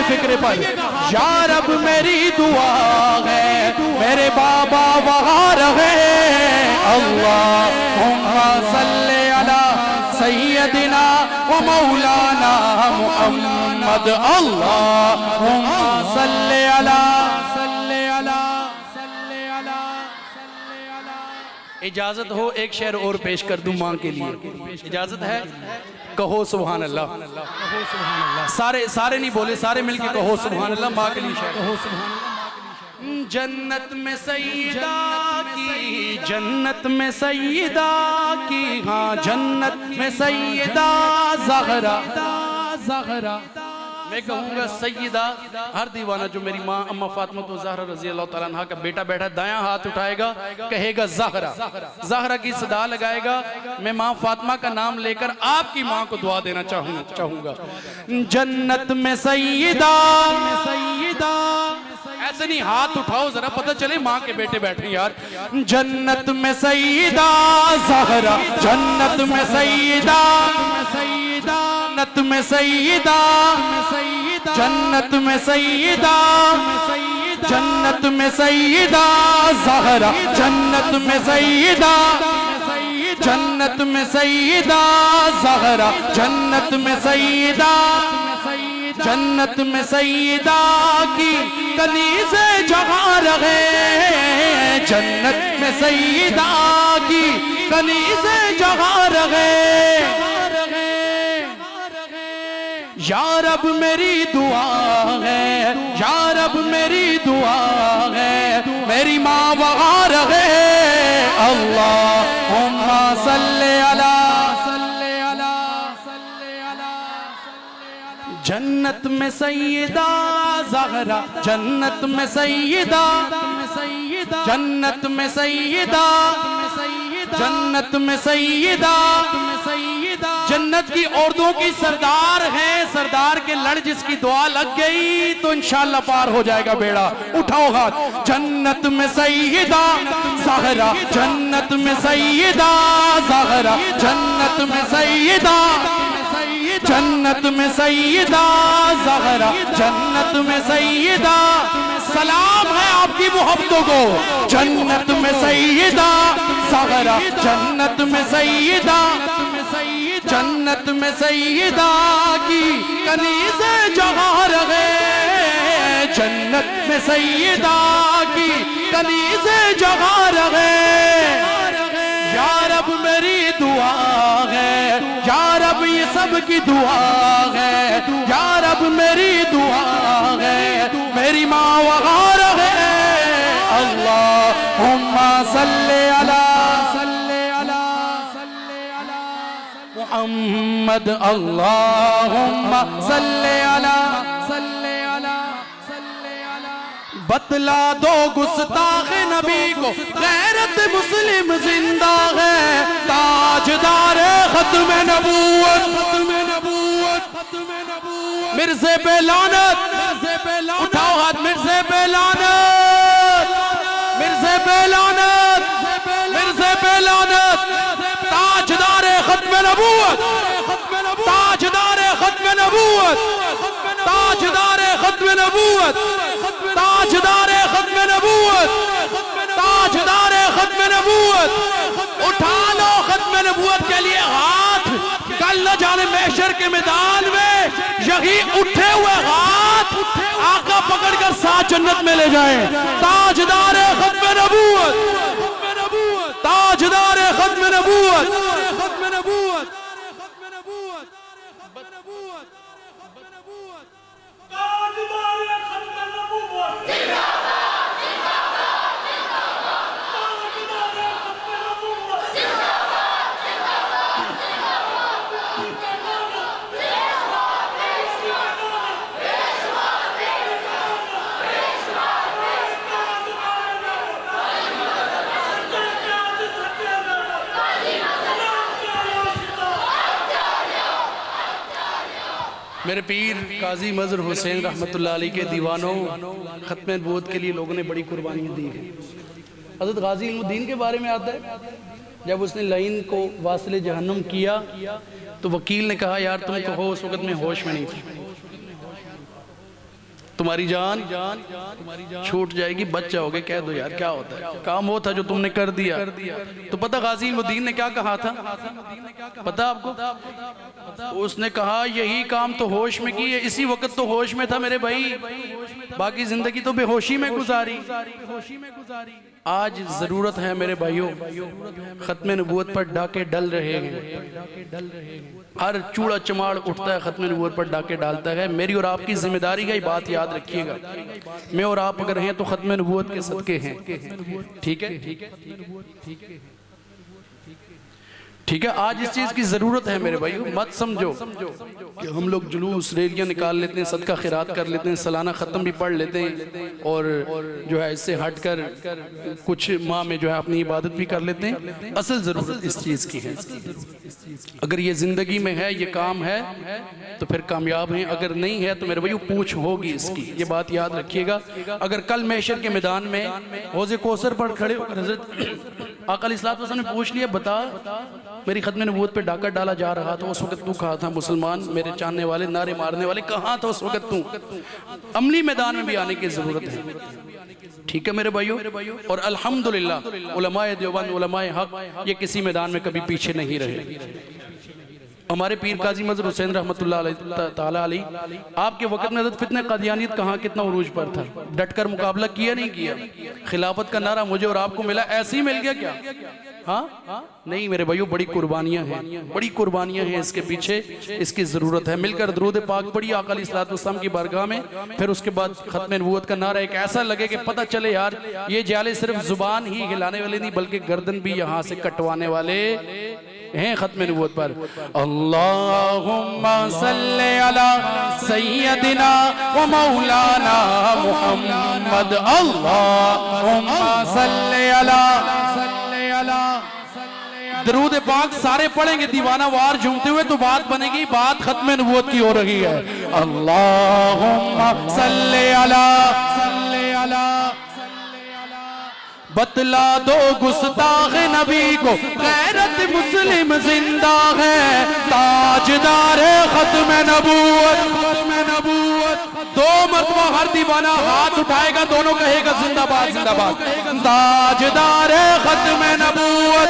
फिक्र पर। या रब मेरी दुआ है मेरे बाबा वहाँ रहे। अल्लाहुम्मा सल्ले अला सय्यदिना व मौलाना मुहम्मद। अल्लाहुम्मा सल्ले अला। इजाजत हो एक शेर और पेश कर दूं मां के लिए, इजाजत है? कहो सुभान अल्लाह। सारे नहीं बोले, सारे मिलके कहो सुभान अल्लाह मां के लिए शेर। जन्नत में सईदा की, जन्नत में सईदा की, हाँ जन्नत में सईदा ज़हरा। मैं कहूँगा सईदा, हर दीवाना जो मेरी माँ अम्मा फातिमा तो ज़हरा रज़ी अल्लाह तआला अन्हा का बेटा बैठा दायां हाथ उठाएगा कहेगा ज़हरा, ज़हरा की सदा लगाएगा। मैं माँ फातिमा का नाम लेकर आपकी माँ को दुआ देना चाहूँगा। जन्नत में सईदा, ऐसे नहीं हाथ उठाओ जरा पता चले माँ के बेटे बैठे यार। जन्नत में सईदा ज़हरा, जन्नत में सईदा, जन्नत में सईदा, जन्नत में सईदा, जन्नत में सईदा ज़हरा, जन्नत में सईदा, जन्नत में सईदा ज़हरा, जन्नत में सईदा, जन्नत में सईदा की कनीज़े जहाँ रहे। जन्नत में सईदा की कनीज़े जहाँ रहे। या रब मेरी दुआ है, या रब मेरी दुआ है मेरी माँ वहाँ रहे। अल्लाहुम्मा सल्ले अला। जन्नत में सईदा ज़हरा, जन्नत में सईदा, जन्नत में सईदा, जन्नत में सईदा, जन्नत की औरतों की सरदार है। सरदार के लड़ जिसकी दुआ लग गई तो इंशाअल्लाह पार हो जाएगा बेड़ा। उठाओ हाथ। जन्नत में सईदा ज़हरा, जन्नत में सईदा ज़हरा, जन्नत में सईदा, जन्नत में सईदा ज़हरा, जन्नत में सईदा। सलाम है आपकी मोहब्बतों को। जन्नत में सईदा ज़हरा, जन्नत में सईदा, जन्नत में सईदा की कनीज़े जहाँ रहे। जन्नत में सईदा की कनीज़े जहाँ रहे। या रब मेरी दुआ है, या रब ये सब की दुआ है। या रब मेरी दुआ है मेरी माँ वहाँ रहे। अल्लाहुम्मा सल्ले अला मुहम्मद। अल्लाहुम्मा सल्ले अला। बतला दो गुस्ताख नबी को गैरत मुस्लिम जिंदा है। ताजदार खत्म नबूवत, मिर्ज़े पे लानत। उठाओ हाथ। मिर्ज़े पे लानत, मिर्ज़े पे लानत, मिर्ज़े पे लानत। ताजदार खत्म नबूवत, ताजदार खत्म नबूवत, ताजदार खत्म नबूवत, ताजदार खत्म नबूवत, ताजदार खत्म नबूवत। उठा लो खत्म नबूवत के लिए हाथ। कल न जाने महशर के मैदान में यही उठे हुए हाथ आका पकड़कर साथ जन्नत में ले जाए। ताजदार खत्म नबूवत, ताजदार खत्म नबूवत, खत्म नबूवत, मेरे पीर काजी मजहर हुसैन रहमतुल्लाह अलैह के दीवानों, खत्म नबूवत के लिए लोगों ने बड़ी कुर्बानियाँ दी हैं। हज़रत गाजी इल्मुद्दीन के बारे में आता है, जब उसने लाइन को वासिले जहन्नुम किया तो वकील ने कहा यार तुम तो हो, उस वक्त में होश में नहीं थे। तुम्हारी जान छूट जाएगी, बच जाओगे। कह दो यार क्या होता है, काम वो था जो तुमने कर दिया। तो पता गाजी मुद्दीन ने क्या कहा था, पता आपको? उसने कहा यही काम तो होश में की है, इसी वक्त तो होश में था मेरे भाई, बाकी जिंदगी तो बेहोशी में गुजारी। आज जरूरत है मेरे भाइयों, खत्म नबूवत पर डाके डल रहे हैं, हर चूड़ा चमाड़ उठता है खत्म नबूवत पर डाके डालता है। मेरी और आपकी जिम्मेदारी का ये बात याद रखिएगा, मैं और आप अगर हैं तो खत्म नबूवत के सदके हैं, ठीक है ठीक है। आज इस चीज की जरूरत है मेरे भाइयों, मत समझो कि हम लोग जुलूस रैलियां निकाल लेते हैं, सदका खैरात कर लेते हैं, सालाना खत्म भी पढ़ लेते हैं और जो है इससे हटकर कुछ माह में जो है अपनी इबादत भी कर लेते हैं। असल जरूरत इस चीज की है, अगर ये जिंदगी में है, ये काम है तो फिर कामयाब हैं, अगर नहीं है तो मेरे भाइयों पूछ होगी इसकी, ये बात याद रखिएगा। अगर कल महशर के मैदान में हौज़े कौसर पर खड़े होकर हज़रत आका अलैहिस्सलातु वस्सलाम ने पूछ लिया, बता मेरी खत्म नबूवत पे डाका डाला जा रहा था, उस वक्त तू कहाँ था? मुसलमान मेरे चाहने वाले, नारे मारने वाले कहाँ था उस वक्त तू? अमली मैदान में भी आने की जरूरत है, ठीक है मेरे भाइयों। और अल्हम्दुलिल्लाह उलमाए देवबंद, उलमाए हक ये किसी मैदान में कभी पीछे नहीं रहे। हमारे पीर काजी मजहर हुसैन रहमतुल्लाह ताला अलैह, आपके वक्त में हज़रत फितने क़ादियानियत कहाँ कितना उरूज पर था, डटकर मुकाबला किया नहीं किया? खिलाफत का नारा मुझे और आपको मिला, ऐसे ही मिल गया क्या? हाँ नहीं मेरे भाइयों, बड़ी कुर्बानियां हैं, बड़ी कुर्बानियां हैं इसके पीछे, इसकी जरूरत है। मिलकर दरूद पाक पढ़िए आका अलैहिस्सलातु वस्सलाम की बारगाह में, फिर उसके बाद खत्म नबूवत का नारा एक ऐसा लगे कि पता चले यार ये जाले सिर्फ जुबान ही हिलाने वाले नहीं बल्कि गर्दन भी यहाँ से कटवाने वाले हैं खत्म नबूवत पर। अल्लाहुम्मा सल्ली अला सय्यदिना व मौलाना मुहम्मद, अल्लाहुम्मा सल्ली अला। दरूद पाक सारे पढ़ेंगे दीवाना वार झूमते हुए तो बात बनेगी, बात खत्म नबूवत की हो रही है। अल्लाहुम्मा सल्ली अला, बतला दो गुस्ताख नबी को गैरत मुस्लिम जिंदा है, ताजदार खत्म नबूवत। दो मरतबा हर दीवाना हाथ उठाएगा, दोनों कहेगा जिंदाबाद जिंदाबाद। ताजदार खत्म नबूवत,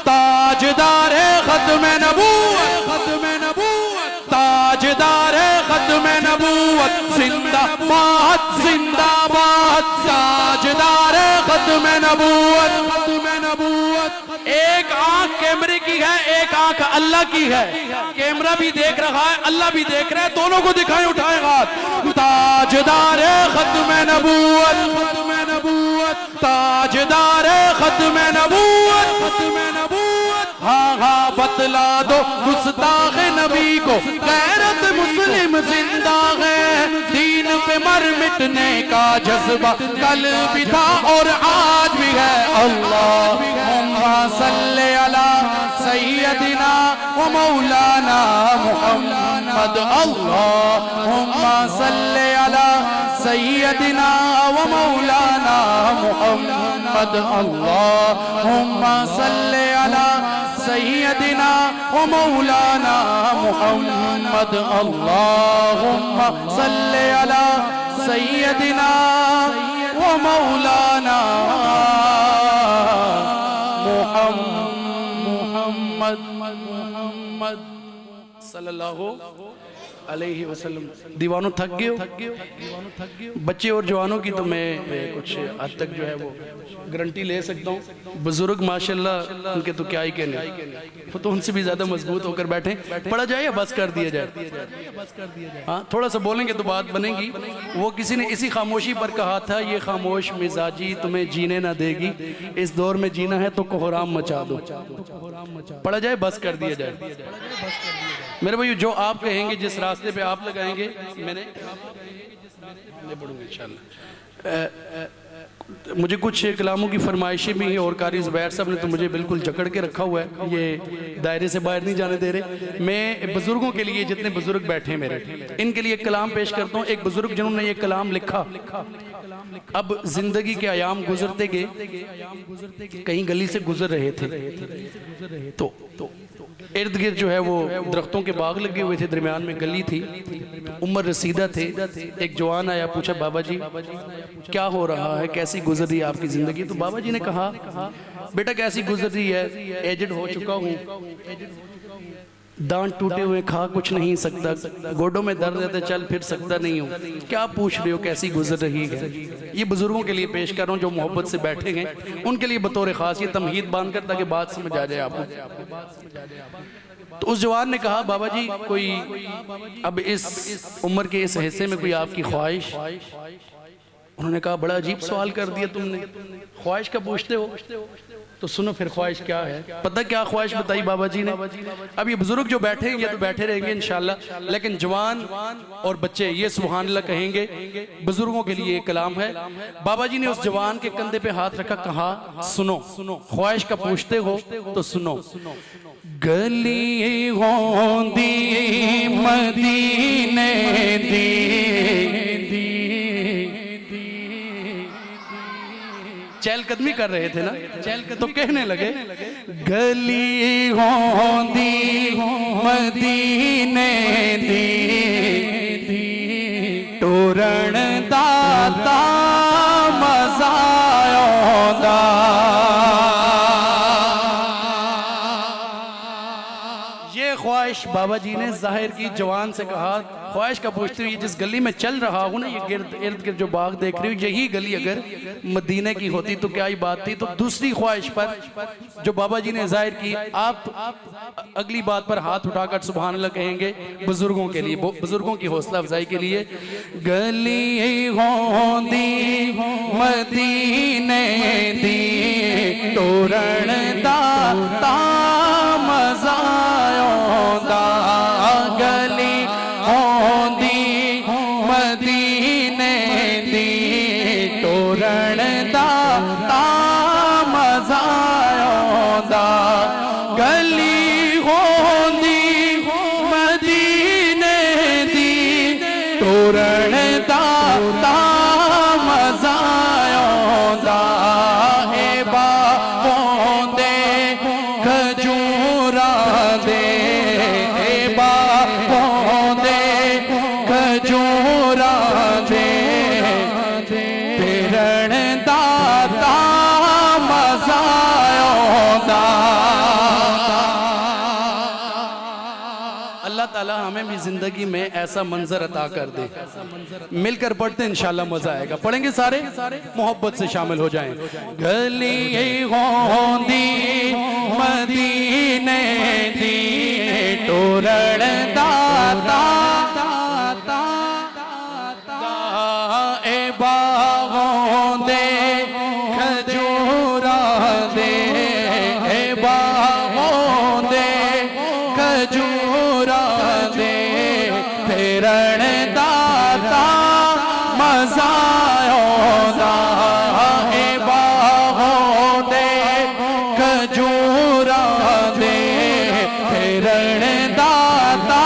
ताजदार खत्म नबूवत, ताजदार खत्म नबूवत, जिंदाबाद जिंदाबाद। ताजदार खत्म नबूवत। एक आंख कैमरे की है, एक आंख अल्लाह की है, कैमरा भी देख रहा है, अल्लाह भी देख रहा है, दोनों को दिखाएं, उठाएं हाथ। ताजदार खत्म नबूवत, ताजदार खत्म नबूवत। हाँ हाँ बतला दो गुस्ताख नबी को गैरत मुस्लिम जिंदा है, दीन पे मर मिटने का जज्बा कल भी था और आज भी है। अल्लाहुम्मा सल्ली अला सय्यदिना व मौलाना मुहम्मद, अल्लाहुम्मा सल्ली अला सय्यदिना व मौलाना मुहम्मद, अल्लाहुम्मा सल्ली अला सय्यदिना व मौलाना मुहम्मद, अल्लाहुम्मा सल्ली अला सय्यदिना व मौलाना मुहम्मद सल्लल्लाहु अलैहि वसल्लम। दीवानों थक गए हो, बच्चे और जवानों की तो मैं कुछ हद तक जो है वो गारंटी ले सकता हूँ। बुजुर्ग माशाल्लाह उनके तो क्या ही कहने, वो तो उनसे भी ज्यादा मजबूत होकर बैठे। पढ़ा जाए या बस कर दिया जाए? हाँ थोड़ा सा बोलेंगे तो बात बनेगी। वो किसी ने इसी खामोशी पर कहा था, ये खामोश मिजाजी तुम्हें जीने ना देगी, इस दौर में जीना है तो कोहराम मचा दो। पढ़ा जाए बस कर दिया जाए? मेरे भाई जो आप कहेंगे, जिस रास्ते पे आप लगाएंगे मैंने पढ़ूंगा इंशाल्लाह। मुझे कुछ कलामों की फरमाइशें भी हैं और कारी ज़ुबैर साहब ने तो मुझे बिल्कुल जकड़ के रखा हुआ है, ये दायरे से बाहर नहीं जाने दे रहे। मैं बुजुर्गों के लिए, जितने बुजुर्ग बैठे हैं मेरे, इनके लिए कलाम पेश करता हूँ। एक बुजुर्ग जिन्होंने ये कलाम लिखा, अब जिंदगी के आयाम गुजरते गए, कहीं गली से गुजर रहे थे तो इर्द गिर्द जो है वो दरख्तों के बाग लगे हुए थे, दरमियान में गली थी, उम्र रसीदा थे। एक जवान आया, पूछा बाबा जी क्या हो रहा है, कैसी गुजर रही है आपकी ज़िंदगी? तो बाबा जी ने कहा बेटा कैसी गुजर रही है, एजड हो चुका हूँ, दांत टूटे हुए, खा कुछ नहीं सकता, गोडों में दर्द है, चल फिर सकता नहीं हूँ। क्या पूछ रहे हो, कैसी गुजर रही है? ये बुजुर्गों के लिए पेश कर रहा हूँ जो मोहब्बत से बैठे हैं, उनके लिए बतौर खास ये तमहीद बांध कर, ताकि बात समझ आ जाए आपको। तो उस जवान ने कहा बाबा जी कोई अब इस उम्र के इस हिस्से में कोई आपकी ख्वाहिश? उन्होंने कहा बड़ा अजीब सवाल कर दिया तुमने, ख्वाहिश का पूछते हो? तो सुनो फिर ख्वाहिश क्या है। पता क्या ख्वाहिश बताई बाबा जी ने? अब ये बुजुर्ग जो बैठे हैं ये तो बैठे रहेंगे इंशाल्लाह, लेकिन जवान और बच्चे ये सुभान अल्लाह कहेंगे। बुजुर्गों के लिए एक कलाम है। बाबा जी ने उस जवान के कंधे पे हाथ रखा, कहा सुनो, ख्वाहिश का पूछते हो तो सुनो। गली होंदी मदीने दी, चहलकदमी कर रहे थे ना, तो कहने लगे गली होंदी मदीने दी, टोरण दाता मजा आंदा। ये ख्वाहिश बाबा जी ने जाहिर की, जवान से कहा ख्वाहिश का पूछते हुए जिस गली में चल रहा हूँ ना, ये इर्द गिर्द जो बाग देख रही हूँ, यही गली अगर मदीने की होती तो क्या ही बात थी। तो दूसरी ख्वाहिश पर जो बाबा जी ने जाहिर की, आप अगली बात पर हाथ उठाकर सुभान अल्लाह कहेंगे बुजुर्गों के लिए, बुजुर्गों की हौसला अफजाई के लिए। गली होंदी मदीने दी, तोरण दाता मजा आंदा। गली होंदी मदीने दी, तोरण दाता मजा आंदा। गली होंदी मदीने दी, तोरण दाता मजा आंदा। ए बागों दे खजूरा दे, ए बागों दे खजूरा दे, फिरण दाता मजा आंदा। अल्लाह ताला हमें भी जिंदगी में ऐसा मंजर अता कर दे। मिलकर पढ़ते हैं इंशाल्लाह मजा आएगा। पढ़ेंगे सारे, मोहब्बत से शामिल हो जाएं। गली होंदी मदीने दी, टोरण दाता ए बागों दे खजूरा दे, ए बागों दे खजूरा दे, फिरण दाता मजा आंदा। ए बागों दे खजूरा दे, फिरण दाता।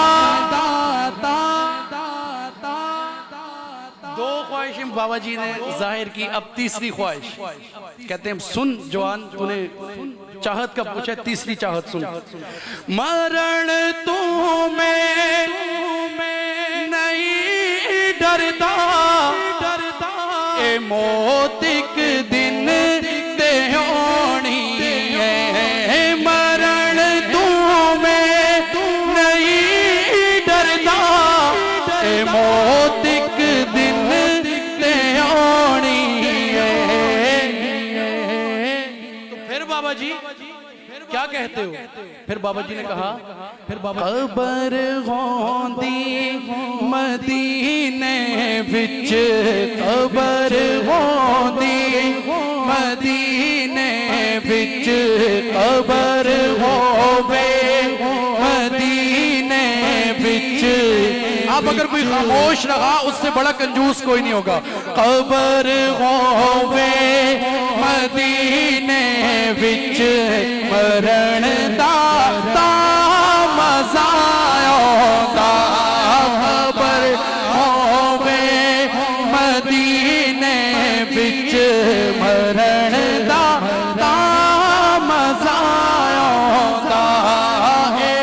दो ख्वाहिशें बाबा जी ने जाहिर की, अब तीसरी ख्वाहिश कहते हैं सुन जवान, तूने चाहत का पूछा, तीसरी चाहत सुन। मरण तू में नहीं डरता, ए मौत एक दिन ते होनी है। मरण तू में नहीं डरता, ए मौत एक दिन ते होनी है। तो फिर बाबा जी क्या कहते हो? फिर बाबा जी ने कहा, फिर बाबा कबर होंदी मदीने विच, कबर होंदी मदीने विच, कबर होवे मदीने विच। अब अगर कोई खामोश रहा उससे बड़ा कंजूस कोई नहीं होगा। कबर होवे मदीने विच, मरण दाता मजा आंदा। खबर होवे मदीने विच, मरण दाता मजा आंदा। ए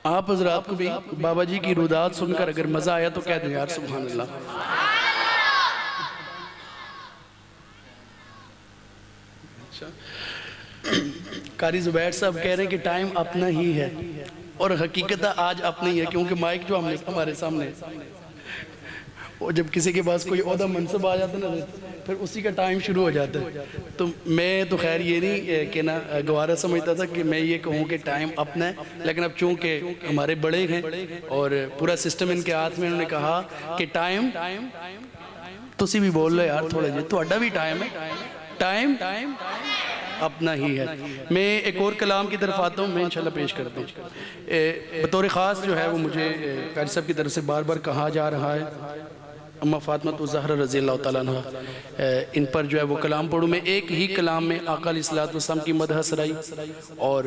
आप हजरात को भी बाबा जी की रुदात सुनकर अगर मजा आया तो कह दें यार सुभान अल्लाह। कारी जुबैर साहब कह रहे हैं कि टाइम अपना ही है और हकीकत आज अपनी ही है, क्योंकि माइक जो हमने हमारे सामने और जब किसी के पास कोई ओहदा मनसब आ जाता है ना फिर उसी का टाइम शुरू हो जाता है। तो मैं तो खैर ये नहीं कि ना गवारा समझता था कि मैं ये कहूँ कि टाइम अपना है, लेकिन अब चूँकि हमारे बड़े हैं और पूरा सिस्टम इनके हाथ में, उन्होंने कहा कि टाइम तुसी भी बोल लो यार थोड़ा जी, थोड़ा भी टाइम है, टाइम अपना ही है। मैं एक और कलाम की तरफ आता हूँ, मैं इंशाल्लाह पेश करता हूँ। बतौर ख़ास जो है वो मुझे कारी साहब की तरफ से बार बार कहा जा रहा है, अम्मा फातिमा ज़हरा रज़ी अल्लाह तआला अन्हा, इन पर जो है वो कलाम पढ़ूँ। मैं एक ही कलाम में आका अलैहिस्सलातु वस्सलाम की मदह सराई और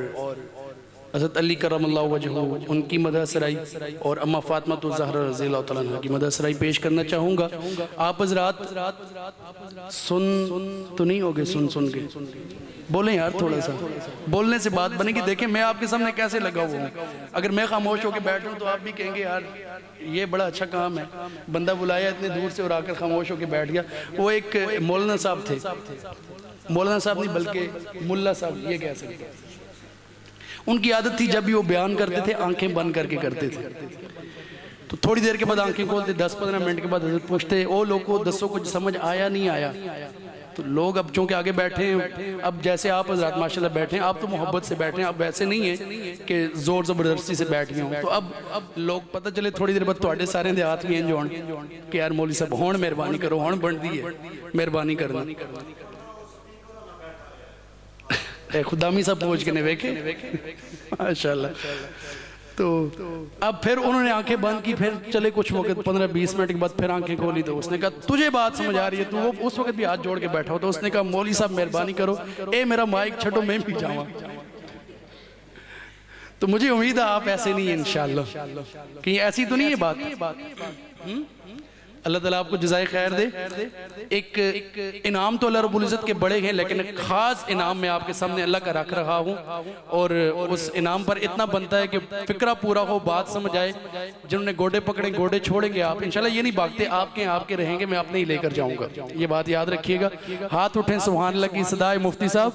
हज़रत अली करमल्लाहु वजहू उनकी मदह सराई और अम्मा फातिमा ज़हरा रज़ी अल्लाह तआला अन्हा की मदह सराई पेश करना चाहूँगा। आप हज़रात सुन तो नहीं होगे, सुन के बोलें यार, थोड़ा सा बोलने से बात बनेगी। देखें मैं आपके सामने कैसे लगा हुआ हूँ, अगर मैं खामोश होकर बैठूँ तो आप भी कहेंगे यार ये बड़ा अच्छा काम है, बंदा बुलाया इतने दूर से और आकर खामोश होकर बैठ गया। वो एक मौलाना साहब थे, मौलाना साहब नहीं बल्कि मुल्ला साहब ये कह सकते हैं। उनकी आदत थी जब भी वो बयान करते थे आंखें बंद करके करते थे, तो थोड़ी देर के बाद आंखें खोलते, 10-15 मिनट के बाद हज़रत पूछते ओ लोगों दसो कुछ समझ आया नहीं आया। तो लोग अब चूँकि आगे बैठे हैं, अब जैसे आप हज़रात माशाल्लाह बैठे हैं, आप तो मोहब्बत से बैठे हैं, अब वैसे नहीं है कि ज़ोर ज़बरदस्ती से बैठ गए हों। तो अब लोग पता चले थोड़ी देर बाद थोड़े सारे दे हाथ में इंज होण कि यार मौलवी साहब होण मेहरबानी करो, होण बनती है मेहरबानी करना। खुदामी साहब पहुँच के ने वेखे माशाल्लाह। तो अब फिर उन्होंने आंखें बंद की, फिर चले कुछ वक्त 15-20 मिनट के बाद फिर आंखें खोली तो उसने कहा तुझे बात समझ आ रही है? तो वो उस वक्त भी हाथ जोड़ के बैठा हो, तो उसने कहा मौलवी साहब मेहरबानी करो, ए मेरा माइक छटो मैं भी जाऊँ। तो मुझे उम्मीद है आप ऐसे नहीं है इंशाल्लाह, कहीं ऐसी तो नहीं है बात। अल्लाह ताला आपको जज़ाए खैर दे। एक इनाम तो अल्लाह रब्बुल इज़्ज़त के बड़े हैं, लेकिन एक ख़ास इनाम मैं आपके सामने अल्लाह का रख रहा हूँ और उस इनाम पर इतना बनता है कि फिक्रा पूरा हो, बात समझ आए। जिन्होंने गोडे पकड़े गोडे छोड़ेंगे आप इंशाल्लाह, ये नहीं भागते, आपके रहेंगे, मैं अपने ही लेकर जाऊँगा, ये बात याद रखिएगा। हाथ उठें सुभान अल्लाह की सदाए मुफ्ती साहब।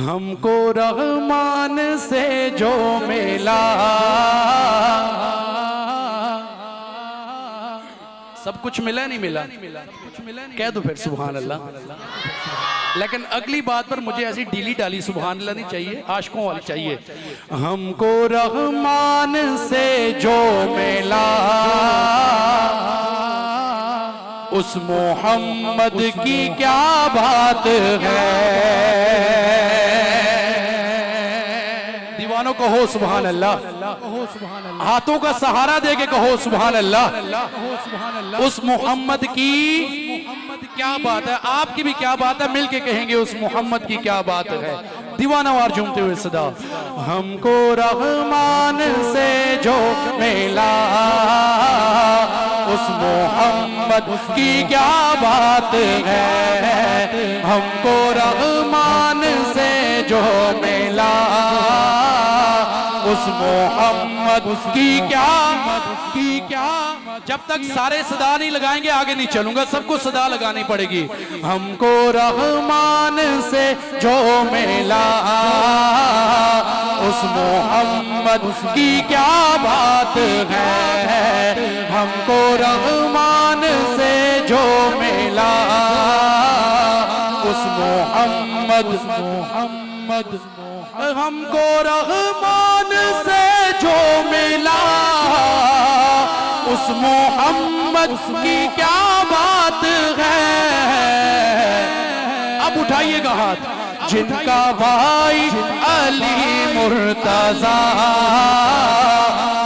हमको रहमान से जो मिला सब कुछ मिला नहीं मिला, कह दो फिर सुभान अल्लाह। लेकिन अगली बात पर मुझे ऐसी ढीली डाली सुभान अल्लाह नहीं चाहिए, आशिकों वाली चाहिए। हमको रहमान से जो मिला उस मोहम्मद की क्या बात है। दीवानों को हो सुभान अल्लाह, हाथों का सहारा दे के कहो सुभान अल्लाह। उस मोहम्मद की क्या बात है, आपकी भी क्या बात है, मिलके कहेंगे उस मोहम्मद की क्या बात है। दीवाना वार झूमते हुए सदा। हमको रहमान से जो मिला उस मोहम्मद की क्या बात है। हमको रहमान से जो मिला उस मोहम्मद की क्या जब तक सारे सदा नहीं लगाएंगे आगे नहीं चलूंगा, सबको सदा लगानी पड़ेगी। हमको रहमान से जो मिला उस मोहम्मद की क्या बात है। हमको रहमान से जो मिला उस मोहम्मद हमको रहमान से जो मिला उस मोहम्मद की क्या बात है। अब उठाइएगा हाथ। जिनका भाई अली मुर्तजा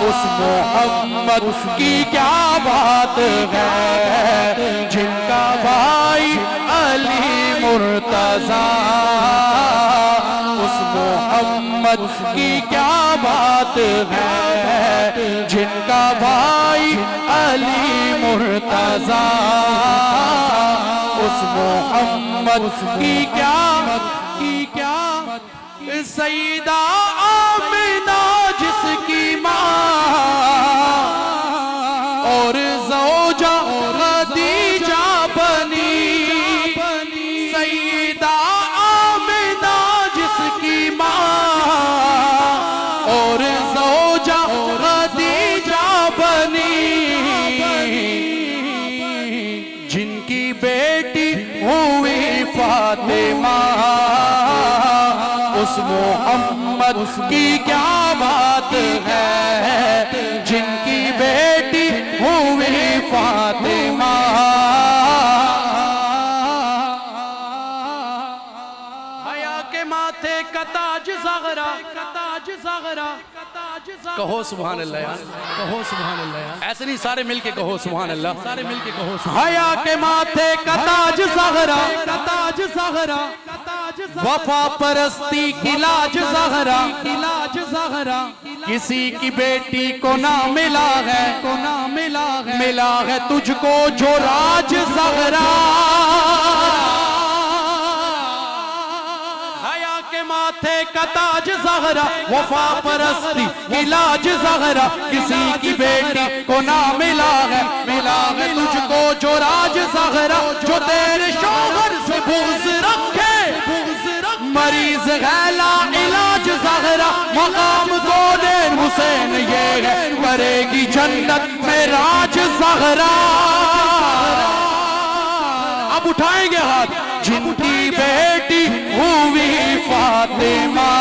उस मोहम्मद की क्या बात है। जिनका भाई अली मुर्तजा उस मोहम्मद की क्या बात है। जिनका भाई अली मुर्तजा उस मोहम्मद की क्या सईदा आमिना जिसकी माँ फातिमा, उस मोहम्मद की क्या बात है, जिनकी बेटी हुई फातिमा। हया के माथे का ताज ज़हरा, कहो सुभान अल्लाह यार, कहो सुभान अल्लाह यार, ऐसे नहीं सारे मिलके कहो सुभान अल्लाह, सारे मिलके कहो। हया के माथे का ताज ज़हरा, वफा परस्ती की लाज ज़हरा, किसी की बेटी को ना मिला है, मिला है तुझको जो राज ज़हरा। माथे का ताज ज़हरा, वफा परस्ती की लाज ज़हरा, किसी की बेटी को ना मिला है तुझको जो राज ज़हरा। जो तेरे शौहर से बुग़्ज़ रखे, मरीज है ला इलाज ज़हरा, मकाम गोनेर हुसैन ये है, करेगी जन्नत में राज ज़हरा। अब उठाएंगे हाथ, जिनकी बेटी हुई फातिमा,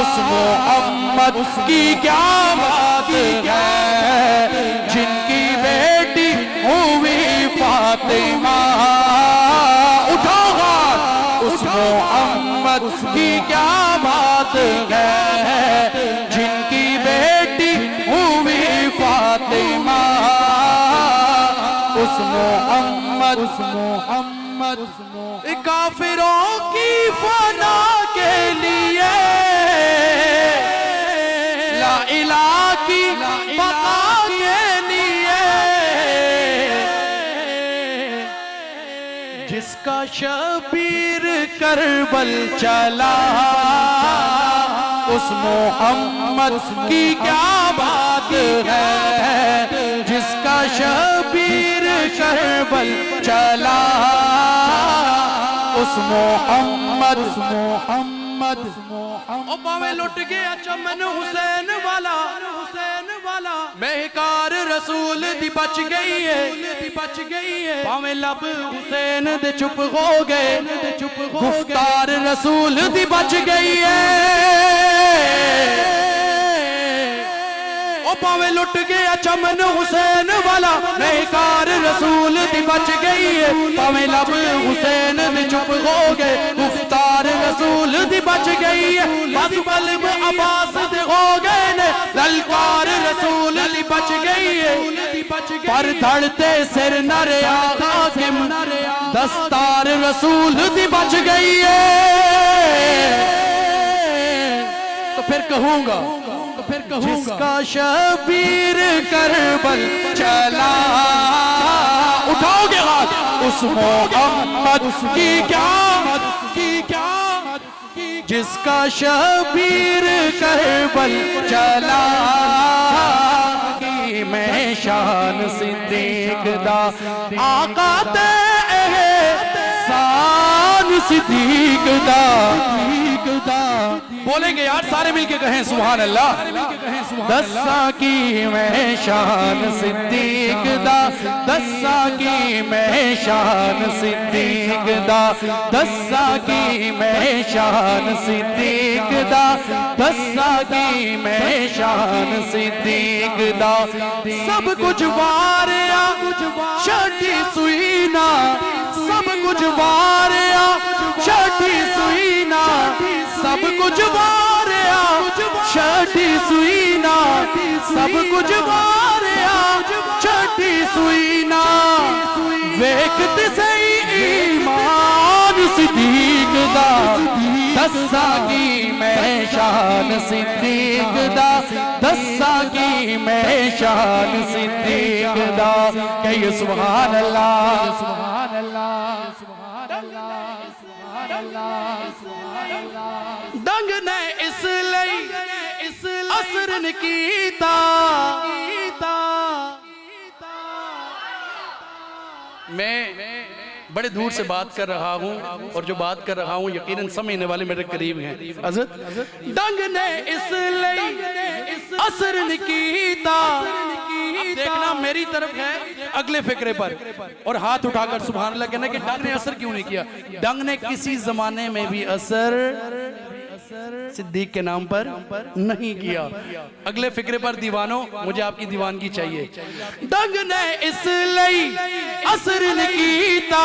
उस मोहम्मद की क्या बात है, जिनकी बेटी हुई फातिमा। उठाओ हाथ, उस मोहम्मद की क्या बात है, जिनकी बेटी हुई फातिमा। उस मोहम्मद काफिरों की फना के लिए, ला इलाहा की बका के लिए, जिसका शबीर करबल चला, उस मोहम्मद की क्या बात है, जिसका शबीर करबल चला। उस मोहम्मद ओ पावे लुट गया चमन हुसैन वाला, महकार रसूल दी बच गई है, पावे लब हुसैन दे चुप हो गए, गुफ्तार रसूल दी बच गई है। ओ पावे लुट गया चमन हुसैन वाला, महकार रसूल दी बच गई है, पावे लब हुसैन दे चुप हो गए, गुफ्तार रसूल दी बच गई है। बस बल्ब अब्बास दे हो गए ने, ललकार रसूल दी बच गई है, पर धड़ते सिर नरे हाकिम, दस्तार रसूल दी बच गई है। तो फिर कहूंगा, जिसका शबीर करबल चला, उठाओगे हाथ, उस मोहम्मद की क्या, जिसका शबीर करबल चला। की मैं शान सिद्दीक दा, आका ते शान सिद्दीक दा। बोलेंगे यार सारे मिलके कहें सुभान अल्लाह। दस्सा की मैं शान सिद्दीक दा, दस्सा की मैं शान सिद्दीक दा, दस्सा की मैं शान सिद्दीक दा, दस्सा की मैं शान सिद्दीक दा। सब कुछ वारिया छठी सुईना, सब कुछ वारिया छठी सुईना, सब कुछ वारिया छठी सुईना, सब कुछ वारिया छठी सुईना। वेखत सही ईमान सिद्दीक दा, दस्सा की मैं शान सिद्दीक दा, दस्सा की मैं शान सिद्दीक दा। कहिए सुभान अल्लाह, सुभान अल्लाह, सुभान अल्लाह, सुभान अल्लाह, सुभान अल्लाह। दंग ने इस लई असर न कीता, मैं बड़े दूर से बात कर रहा हूँ और जो बात कर रहा हूँ यकीनन समझने वाले मेरे करीब हैं। हज़रत डंग ने इसलिए असर नहीं कीता। अब देखना मेरी तरफ है अगले फिक्रे पर और हाथ उठाकर सुभान अल्लाह कहना कि डंग ने असर क्यों नहीं किया। डंग ने किसी जमाने में भी असर सिद्दीक के नाम पर नहीं किया। अगले फिक्रे पर दीवानों मुझे आपकी दीवानगी चाहिए। डंग ने इसलिए असर नहीं कीता,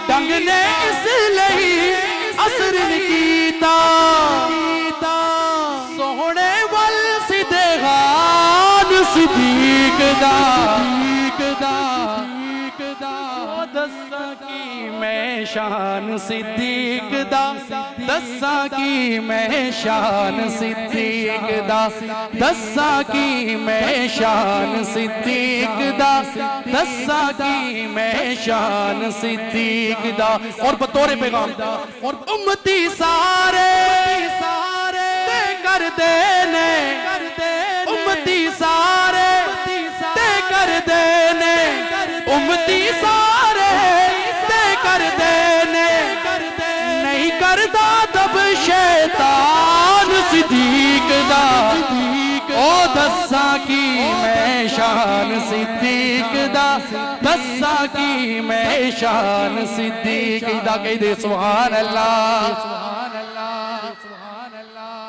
डंग ने इसलिए असर नहीं कीता, सोहने वल सीधे गान सिद्दीक दा दस्सा की मैं शान सिद्दीक दा, दस्सा की मैं शान सिद्दीक दा, दस्सा की मैं शान सिद्दीक दा, दस्सा की मैं शान सिद्दीक दा। और बतौर पैगाम और उम्मती सारे ते कर देने, उम्मती सारे ते कर देने, उम्मती सारे ते कर देने, नहीं करदा तब शैतान सिद्दीक दा, ओ दस्सा की मैं शान सिद्दीक दा, दस्सा की मैं शान सिद्दीक दा। कह दे सुभान अल्लाह।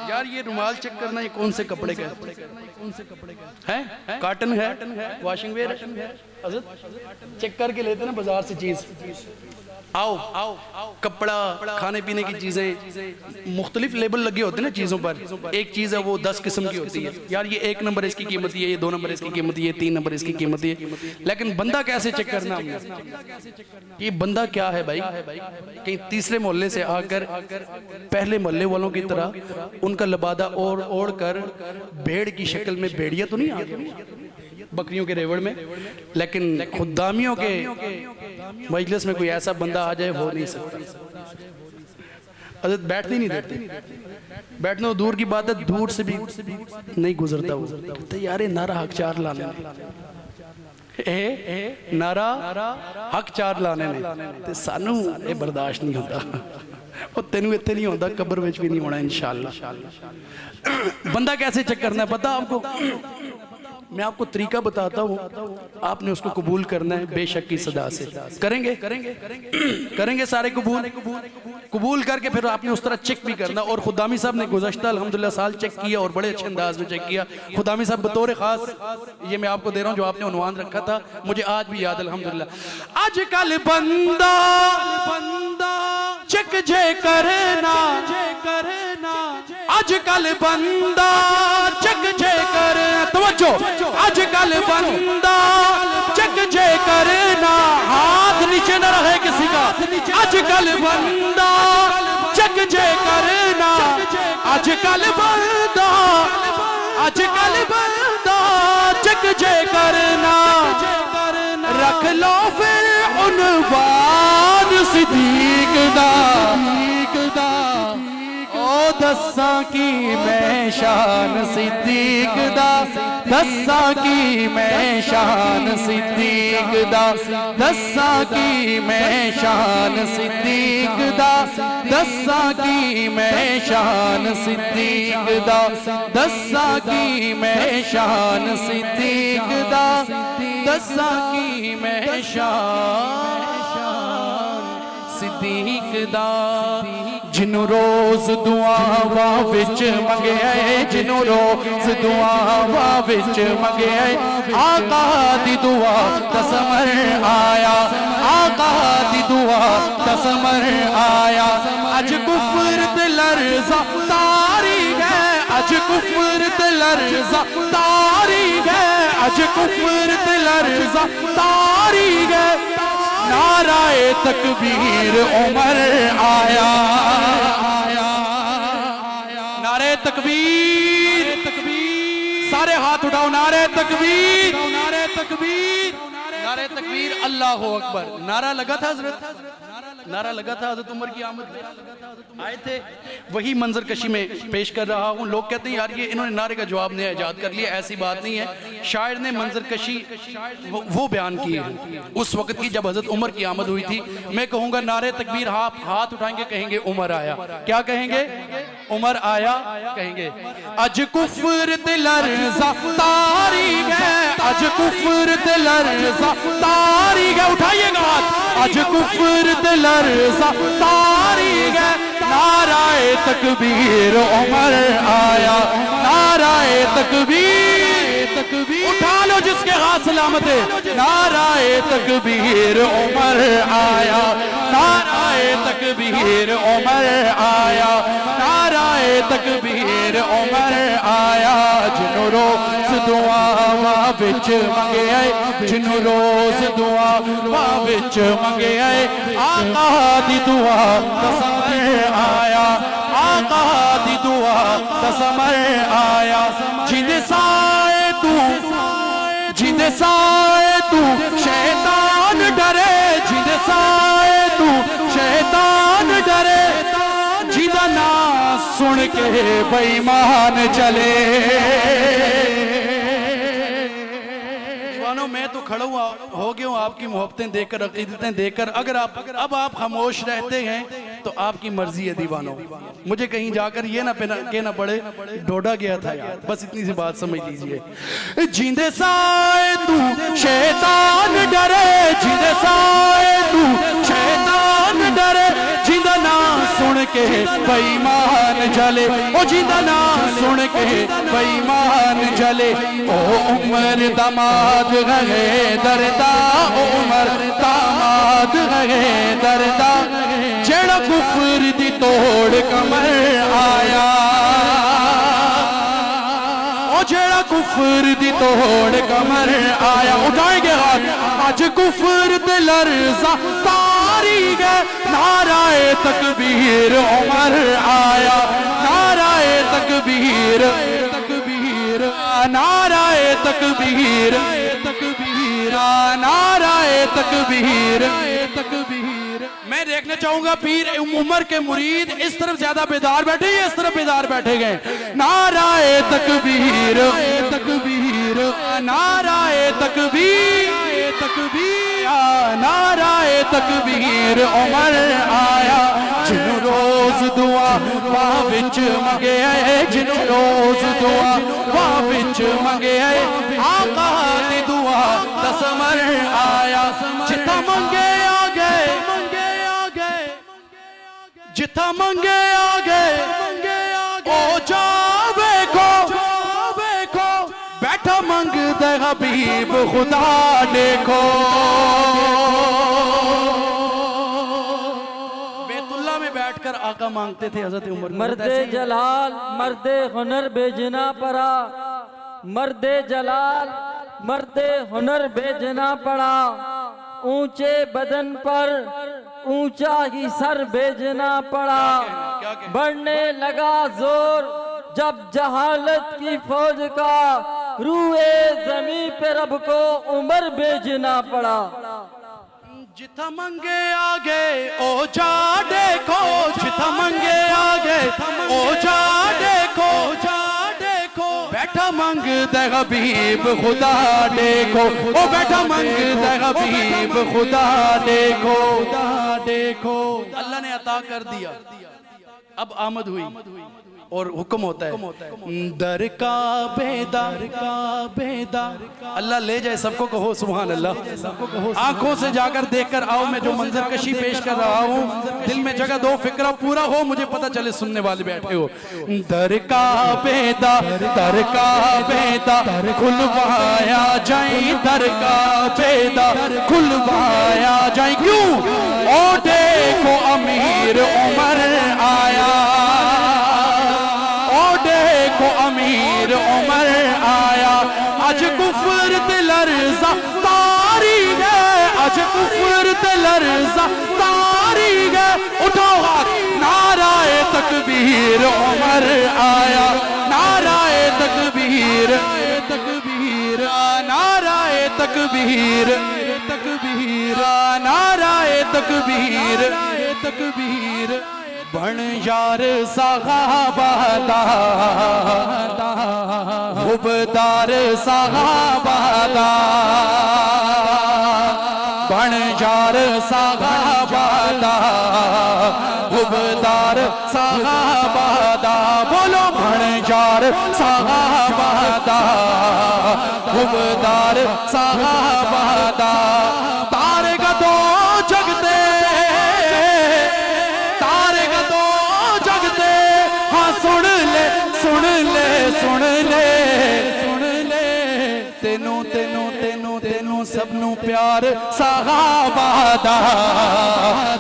यार ये रुमाल चेक करना ये कौन से कपड़े का है? कॉटन है, वॉशिंग वेयर चेक करके लेते ना बाजार से चीज। आओ कपड़ा खाने पीने की चीजें मुख्तलिफ लेबल लगे होते हैं ना चीजों पर। एक चीज है वो 10 किस्म की होती है। यार ये 1 नंबर इसकी कीमत ये 2 नंबर इसकी कीमत ये 3 नंबर इसकी कीमत ये। लेकिन बंदा कैसे चेक करना हमने? ये बंदा क्या है भाई? कहीं तीसरे मोहल्ले से आकर पहले मोहल्ले वालों की तरह उनका लबादा ओढ़ कर भेड़ की शक्ल में भेड़िया तो नहीं आ गई बकरियों के रेवड़ में, लेकिन खुदामियों के मजलिस में कोई ऐसा बंदा आ जाए हो नहीं सकता। हज़रत बैठने नहीं देते, बैठने तो दूर की बात है, दूर से भी नहीं गुजरता वो। कहते यार ये नारा हक चार लाने नारा हक चार लाने ने सानू ये बर्दाश्त नहीं होता और तेनू इत्थे नहीं होता, कब्र विच भी नहीं होना इंशाअल्लाह। बंदा कैसे चेक करना है पता आपको? मैं आपको तरीका बताता हूँ, आपने उसको कबूल करना है बेशक की सदा से। करेंगे सारे कबूल करके फिर आपने उस तरह चेक भी करना। और खुदामी साहब ने गुज़श्ता अल्हम्दुलिल्लाह साल चेक किया और बड़े अच्छे अंदाज में चेक किया। खुदामी साहब बतौर खास ये मैं आपको दे रहा हूँ जो आपने उन्वान रखा था, मुझे आज भी याद अल्हम्दुलिल्लाह। आजकल बंदा चेक जे करना, आजकल बंदा चेक जे कर, तवज्जो, आजकल बंदा चेक जे करना, हाथ नीचे न रहे किसी का। आजकल बंदा चेक जे करना, आजकल बंदा चेक जे करना, रख लो फिर उन्वान सिद्दीक दा, ओ दस्सा की मैं शान सिद्दीक दा, दस्सा की मैं शान सिद्दीक दा, दस्सा की मैं शान सिद्दीक दा, दस्सा की मैं शान सिद्दीक दा, दस्सा की मैं शान सिद्दीक दा, दस्सा की मैं शान सिद्दीक दा। जिन्हों रोज दुआवा विच मंगे, जिन्हों रोज दुआवा विच मंगे, आका दी दुआ तसमर आया, आका दी दुआ तसमर आया। अज कुफर ते लर्ज़ा तारी है, अज कुफर ते लर्ज़ा तारी है, अज कुफर ते लर्ज़ा तारी है। नाराए तकबीर उमर आया, नारे तकबीर, सारे हाथ उठाओ, नारे तकबीर, नारे तकबीर, नारे तकबीर, अल्लाह हू अकबर। नारा लगा था हजरत, नारा लगा था हज़रत उमर की आमद में, आए थे, वही मंजर कशी में पेश कर रहा हूँ। लोग कहते हैं यार ये इन्होंने नारे का जवाब नया ईजाद कर लिया, ऐसी बात नहीं है। शायर ने मंजर कशी वो बयान की है उस वक्त की जब हज़रत उमर की आमद हुई थी। मैं कहूँगा नारे तकबीर, हाथ उठाएंगे कहेंगे उमर आया। क्या कहेंगे? उमर आया कहेंगे। अज कुफर ते लर्ज़ा तारीख है, अज कुफर ते लर्ज़ा तारीख है, उठाइएगा हाथ। अज कुफर ते लर्ज़ा तारीख है, नाराए तकबीर उमर आया, नाराए तकबीर, तकबीर उठा लो जिसके हाथ सलामत है। नाराए तकबीर उमर आया, नाराए तकबीर उमर आया, नाराए तकबीर उमर आया। जिन्हों रोज़ दुआ वाह विच मंगे आए, जिन्हों रोज़ दुआ वाह विच मंगे आए, आका दी दुआ तसमर आया, आका दी दुआ तसमर आया। जिंदे साए तू, जिंदे साए तू शैतान डरे, जिंदे साए तू शैतान डरे, जिदा ना सुन के बेईमान चले। मैं तो खड़ा हुआ हो गया हूँ आपकी मोहब्बतें देखकर, अकीदतें देखकर। अगर आप खामोश रहते हैं तो आपकी मर्जी है दीवानों। मुझे कहीं जाकर ये ना कहना पड़े डोडा गया था यार, बस इतनी सी बात समझ लीजिए। जिंदे साए तू शैतान डरे, जिंदे साए तू शैतान डरे, जिंदा ना सुन के बेईमान जले, ओ जिंदा ना सुन के बेईमान जले। ओ उमर दामाद गए दरदा, उमर दामाद गए दरदा, जेड़ा कुफर दी तोड़ कमर आया, ओ जेड़ा कुफर दी तोड़ कमर आया। उठाएंगे हाथ। अज कुफर ते लर्ज़ा तारीख है, नाराए तकबीर उमर आया, नाराए तकबीर, तकबीर नाराए तकबीर, तकबीर नाराए तकबीर, तकबीर। मैं देखना चाहूंगा पीर उमर के मुरीद इस तरफ ज्यादा बेदार बैठे या इस तरफ बेदार बैठे गए? नाराए तकबीर, तकबीर नाराए तकबीर, तकबीर नाराए तकबीर उमर आया। जिन्हों रोज़ दुआ वाह विच मंगे आए, जिन्हों रोज़ दुआ वाह विच मंगे आए, आका दी दुआ तसमर आया। जिथा मंगे आ गए, जिथा मंगे आ गए, ओ जावे को बैठा मंगदे हबीब खुदा देखो। बैतुल्ला में बैठकर आका मांगते थे हजरत उमर। मर्दे जलाल मर्दे हुनर बेजना पड़ा, मर्दे जलाल मर्दे हुनर बेजना पड़ा, ऊंचे बदन पर ऊंचा ही सर भेजना पड़ा। बढ़ने लगा जोर जब जहालत की फौज का, रूए जमी पे रब को उमर भेजना पड़ा। जिथा मंगे आ गए ओ जा देखो, जिथा मंगे आ गए ओ जा देखो, जा देखो बैठा मंगदे हबीब खुदा देखो, ओ बैठा मंगदे हबीब खुदा देखो, देखो। अल्लाह ने अता कर दिया, अब आमद हुई और हुक्म होता है दर का बेदा, बेदा। अल्लाह ले जाए सबको, कहो सुभान अल्लाह। आंखों से जाकर देखकर आओ, मैं जो मंजर कशी पेश कर रहा हूँ दिल में जगह दो, फिक्रा पूरा हो, मुझे पता चले सुनने वाले बैठे हो। दर का बेदा, दर का बेदा खुलवाया जाए, दर का बेदा खुलवाया जाए। क्यों? ओ देखो अमीर उमर आया, देखो अमीर उमर आया। अज कुफर ते लर्ज़ा तारीख है, अज कुफर ते लर्ज़ा तारीख है। उठाओ हाथ। नाराए तकबीर उमर आया, नाराए तकबीर, तकबीर नाराए तकबीर, तकबीर नाराए तकबीर तकबीर बन यार सहाबा दा हुबदार सहाबा दा बन यार सहाबा दा हुबदार सहाबा दा बोलो बन यार सहाबा दा हुबदार सहाबा दा तारे का दो जगते तारे का दो जगते हाँ सुन ले सुन ले सुन ले सुन ले तेनू तेनू तेनू तेनू सबनू प्यार सहाबा दा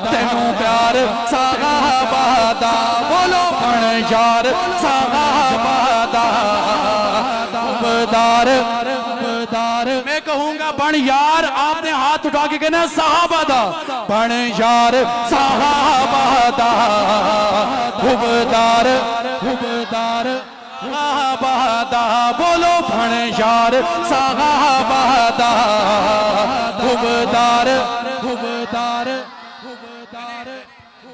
तेनू प्यार सहाबा दा बोलो बन यार सहाबा दा हुबदार हुबदार मैं कहूंगा बन यार आपने हाथ उठा के कहना सहाबा दा बन यार सहाबा दा हुबदार हुबदार सहाबा दा बोलो बन यार सहाबा दा हुबदार हुबदार हुबदार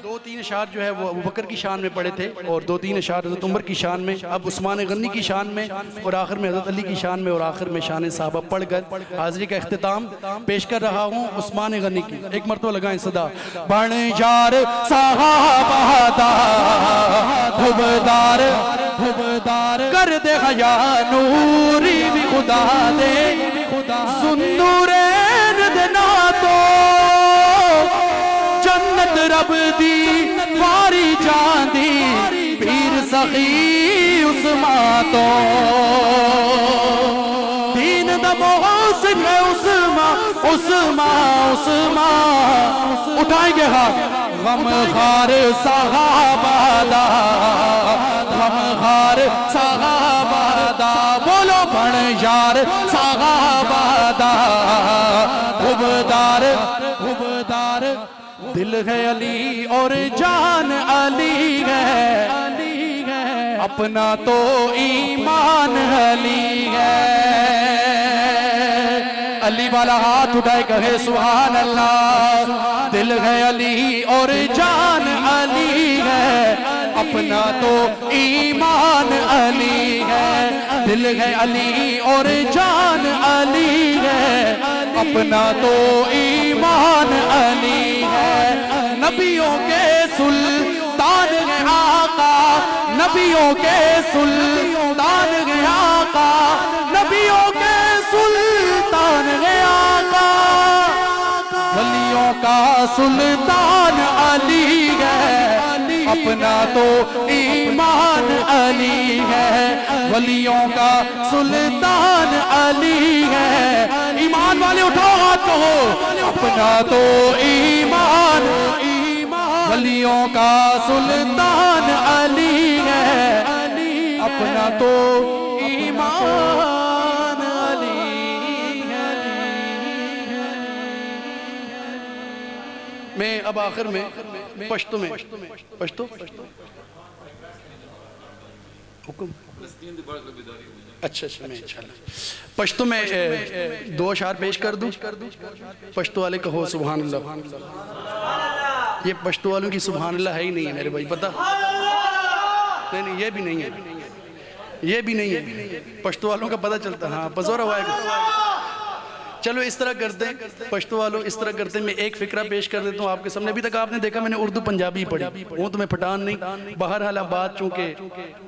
दो तीन अशार जो है वो अबू बकर की शान में पढ़े थे और दो तीन अशार हज़रत उमर की शान में, अब उस्मान गनी की शान में और आखिर में हज़रत अली की शान में और आखिर में शान साहबा पढ़कर हाज़िरी का इख्तिताम पेश कर रहा हूँ उस्मान गनी की। एक मरतबा लगाएं सदा बन यार सहाबा दा हुबदार हुबदार कर दे हया नूरी भी खुदा दे सुंदूरे ना तो जन्नत रब दी वारी जांदी पीर सखी उस्मान तो दीन दा मोहसिन है उस्मान उस्मान उस्मान उठाएंगे हाथ गम खार सहाबा दा गम खार सहाबा दा बोलो बन यार सहाबा दा हुबदार हुबदार दिल है अली और जान अली है अपना तो ईमान अली है। अली वाला हाथ उठाए कहे सुभान अल्लाह। दिल है अली और जान अली है अपना तो ईमान अली है। दिल है अली और जान अली है अपना तो ईमान अली है। नबियों के सुल्तान है आका नबियों के सुल्तान है आका नबियों के सुल्तान है आका वलियों का सुल्तान अली है अपना तो ईमान अली है। वलियों का सुल्तान अली है। ईमान वाले उठाओ हाथ कहो अपना तो ईमान वलियों का सुल्तान अली है अपना तो ईमान अली है। मैं अब आखिर में पश्तो में पश्तो हुक्म अच्छा अच्छा मैं इंशाल्लाह पश्तो में दो अशार पेश कर दूं। पश्तो वाले कहो सुभान अल्लाह। ये पश्तो वालों की सुभान अल्लाह है ही नहीं है मेरे भाई पता नहीं नहीं ये भी नहीं है ये भी नहीं है पश्तो वालों का पता चलता। हाँ पजोरा हुआ है। चलो इस तरह करते हैं पश्तो वालों इस तरह करते हैं मैं एक फिक्रा पेश कर देता हूँ आपके सामने। अभी तक आपने देखा मैंने उर्दू पंजाबी पढ़ी वो तो मैं पठान नहीं। बहरहाल अब बात चूँकि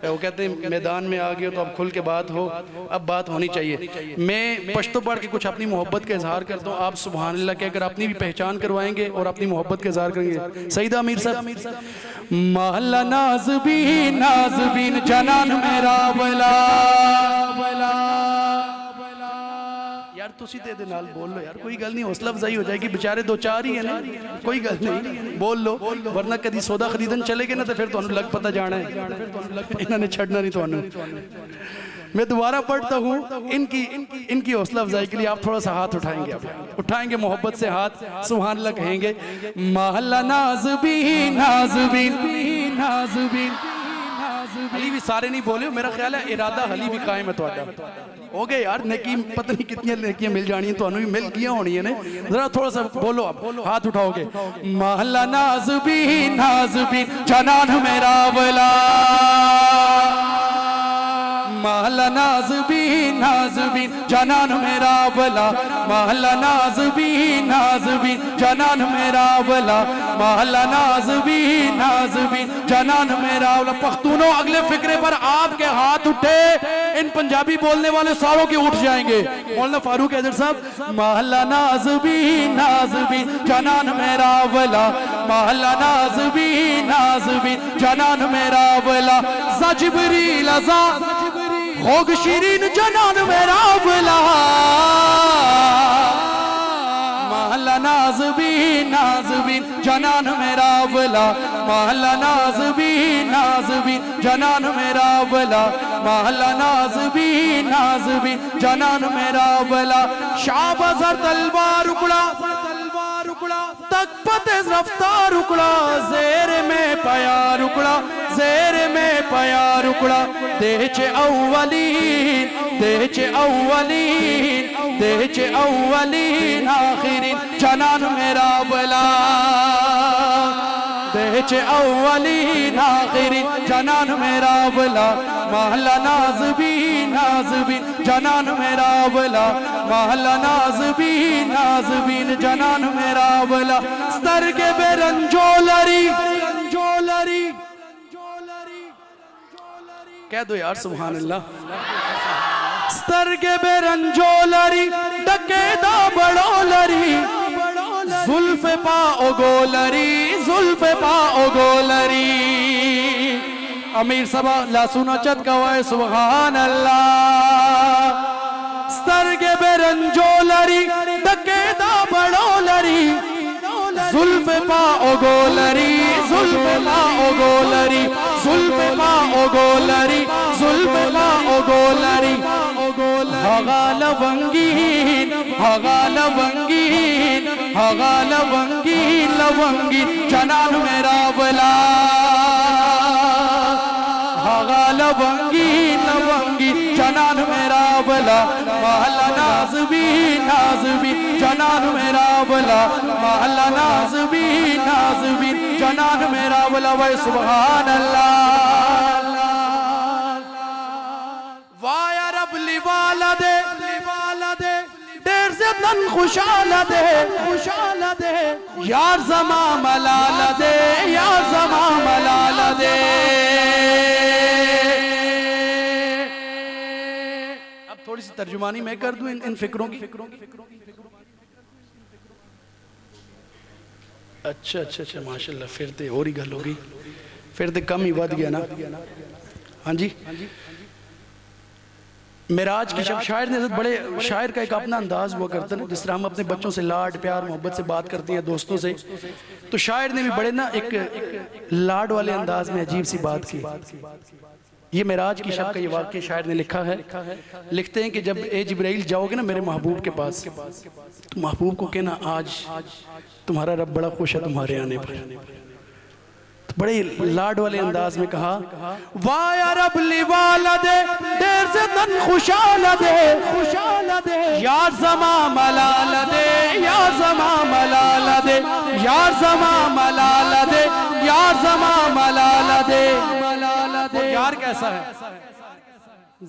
वो कहते हैं मैदान में आ गए तो अब खुल के बात हो अब बात होनी चाहिए। मैं पश्तो पढ़ के कुछ अपनी मोहब्बत का इजहार करता हूँ। आप सुभान अल्लाह कहकर अपनी भी पहचान करवाएंगे और अपनी मोहब्बत का इजहार करेंगे। सईदा अमीर साहब महला नाज़बीन जनान मेरा बला यार तुसी दे दे नाल बोल लो यार कोई गल नहीं हौसला अफजाई हो जाएगी। बेचारे दो चार ही है ना कोई गल नहीं बोल लो वरना कभी सौदा खरीदन चले गए ना तो फिर तुहानू लग पता जाना है इन्होंने छड़ना नहीं तुहानू। मैं दोबारा पढ़ता हूँ इनकी हौसला अफजाई के लिए आप थोड़ा सा हाथ उठाएंगे मोहब्बत से हाथ सुभान अल्लाह कहेंगे। महला नाज़बीन नाज़बीन नाज़बीन हली भी सारे नहीं बोले, मेरा ख्याल है इरादा हली भी कायम है तुहाडा। हो गए यार, नेकी पता नहीं कितनी नेकियां मिल जानी, तो भी मिल गई होनी है ने। जरा थोड़ा सा बोलो, आप हाथ उठाओगे। महला नाज़बीन जनान मेरा वला, महला नाज़बीन जनान मेरा वला, महला नाज़बीन जनान मेरा वला, महला नाज़बीन जनान मेरा वला। पख्तूनों, अगले फिक्रे पर आपके हाथ उठे, इन पंजाबी बोलने वाले सारों के उठ जाएंगे। मौलाना फारूक हैदर साहब, महला नाज़बीन जनान मेरा वला, महला नाज़बीन जनान मेरा वला, ज़जिब्रील अज़ा होग शिरीन जनान मेरा वला, महला नाज़बीन जनान मेरा वला, महला नाज़बीन जनान मेरा वला, महला नाज़बीन जनान मेरा वला। शाहबाज़र तलवार उकड़ा, तकपत रफ्तार उकड़ा, ज़ेर में प्यार उकड़ा, ज़ेर में प्यार उकड़ा। देचे अव्वलीन, देचे अव्वलीन, देचे अव्वलीन आखिरीन जनान मेरा वला, देचे अव्वलीन आखिरीन जनान मेरा वला, महला नाज़बीन जनान मेरा वला, महला नाज़बीन जनान मेरा वला। स्तर के बेरंजोलरी, कह दो यार सुभान अल्लाह। स्तर के बेरंजोलरी डकेदा बड़ोलरी, जुल्फ पा ओगोलरी, जुल्फ पा ओगोलरी। अमीर सबा लासुना चत कवाए सुभान अल्लाह। स्तर के बेरंजोलरी डकेदा बड़ोलरी, जुल्फ पा ओगोलरी, जुल्फ पा ओगोलरी, जुल्फ पा ओगोलरी, जुल्फ पा ओगोलरी। हगा लवंगीन, हगा लवंगीन, हगा लवंगीन, लवंगीन जनान मेरा वला, हगा लवंगीन, लवंगीन जनान मेरा वला, महला नाज़बीन जनान मेरा वला, महला नाज़बीन जनान मेरा वला। वे सुभान अल्लाह। वाया रब लिवाला दे, देर से तन खुशाला दे, खुशाला दे, यार ज़मा मलाला दे, यार ज़मा मलाला दे। अब थोड़ी सी तर्जुमानी मैं कर दूं इन फिक्रों की। अच्छा अच्छा अच्छा, माशाल्लाह, फिर तो और ही गल हो गई, फिर तो कम ही बढ़ गया ना। हाँ जी, मेराज की शायर ने बड़े, शायर का एक अपना अंदाज हुआ करता है, जिस तरह हम अपने बच्चों से लाड प्यार मोहब्बत से बात करते हैं दोस्तों से, तो शायर ने भी बड़े ना एक लाड वाले अंदाज में अजीब सी बात की। ये मेराज की शब का ये वाक़या शायर ने लिखा है। लिखते हैं कि जब ए जिब्राइल जाओगे ना मेरे महबूब के पास, तो महबूब को कहना आज तुम्हारा रब बड़ा खुश है तुम्हारे आने पर। तो बड़े लाड वाले अंदाज में कहा, वाह या रब लिवाला दे, देर से तन खुशाला दे, खुशाला दे, यार ज़मा मलाला दे, यार ज़मा मलाला दे, यार ज़मा मलाला दे, यार ज़मा मलाला दे। यार कैसा है?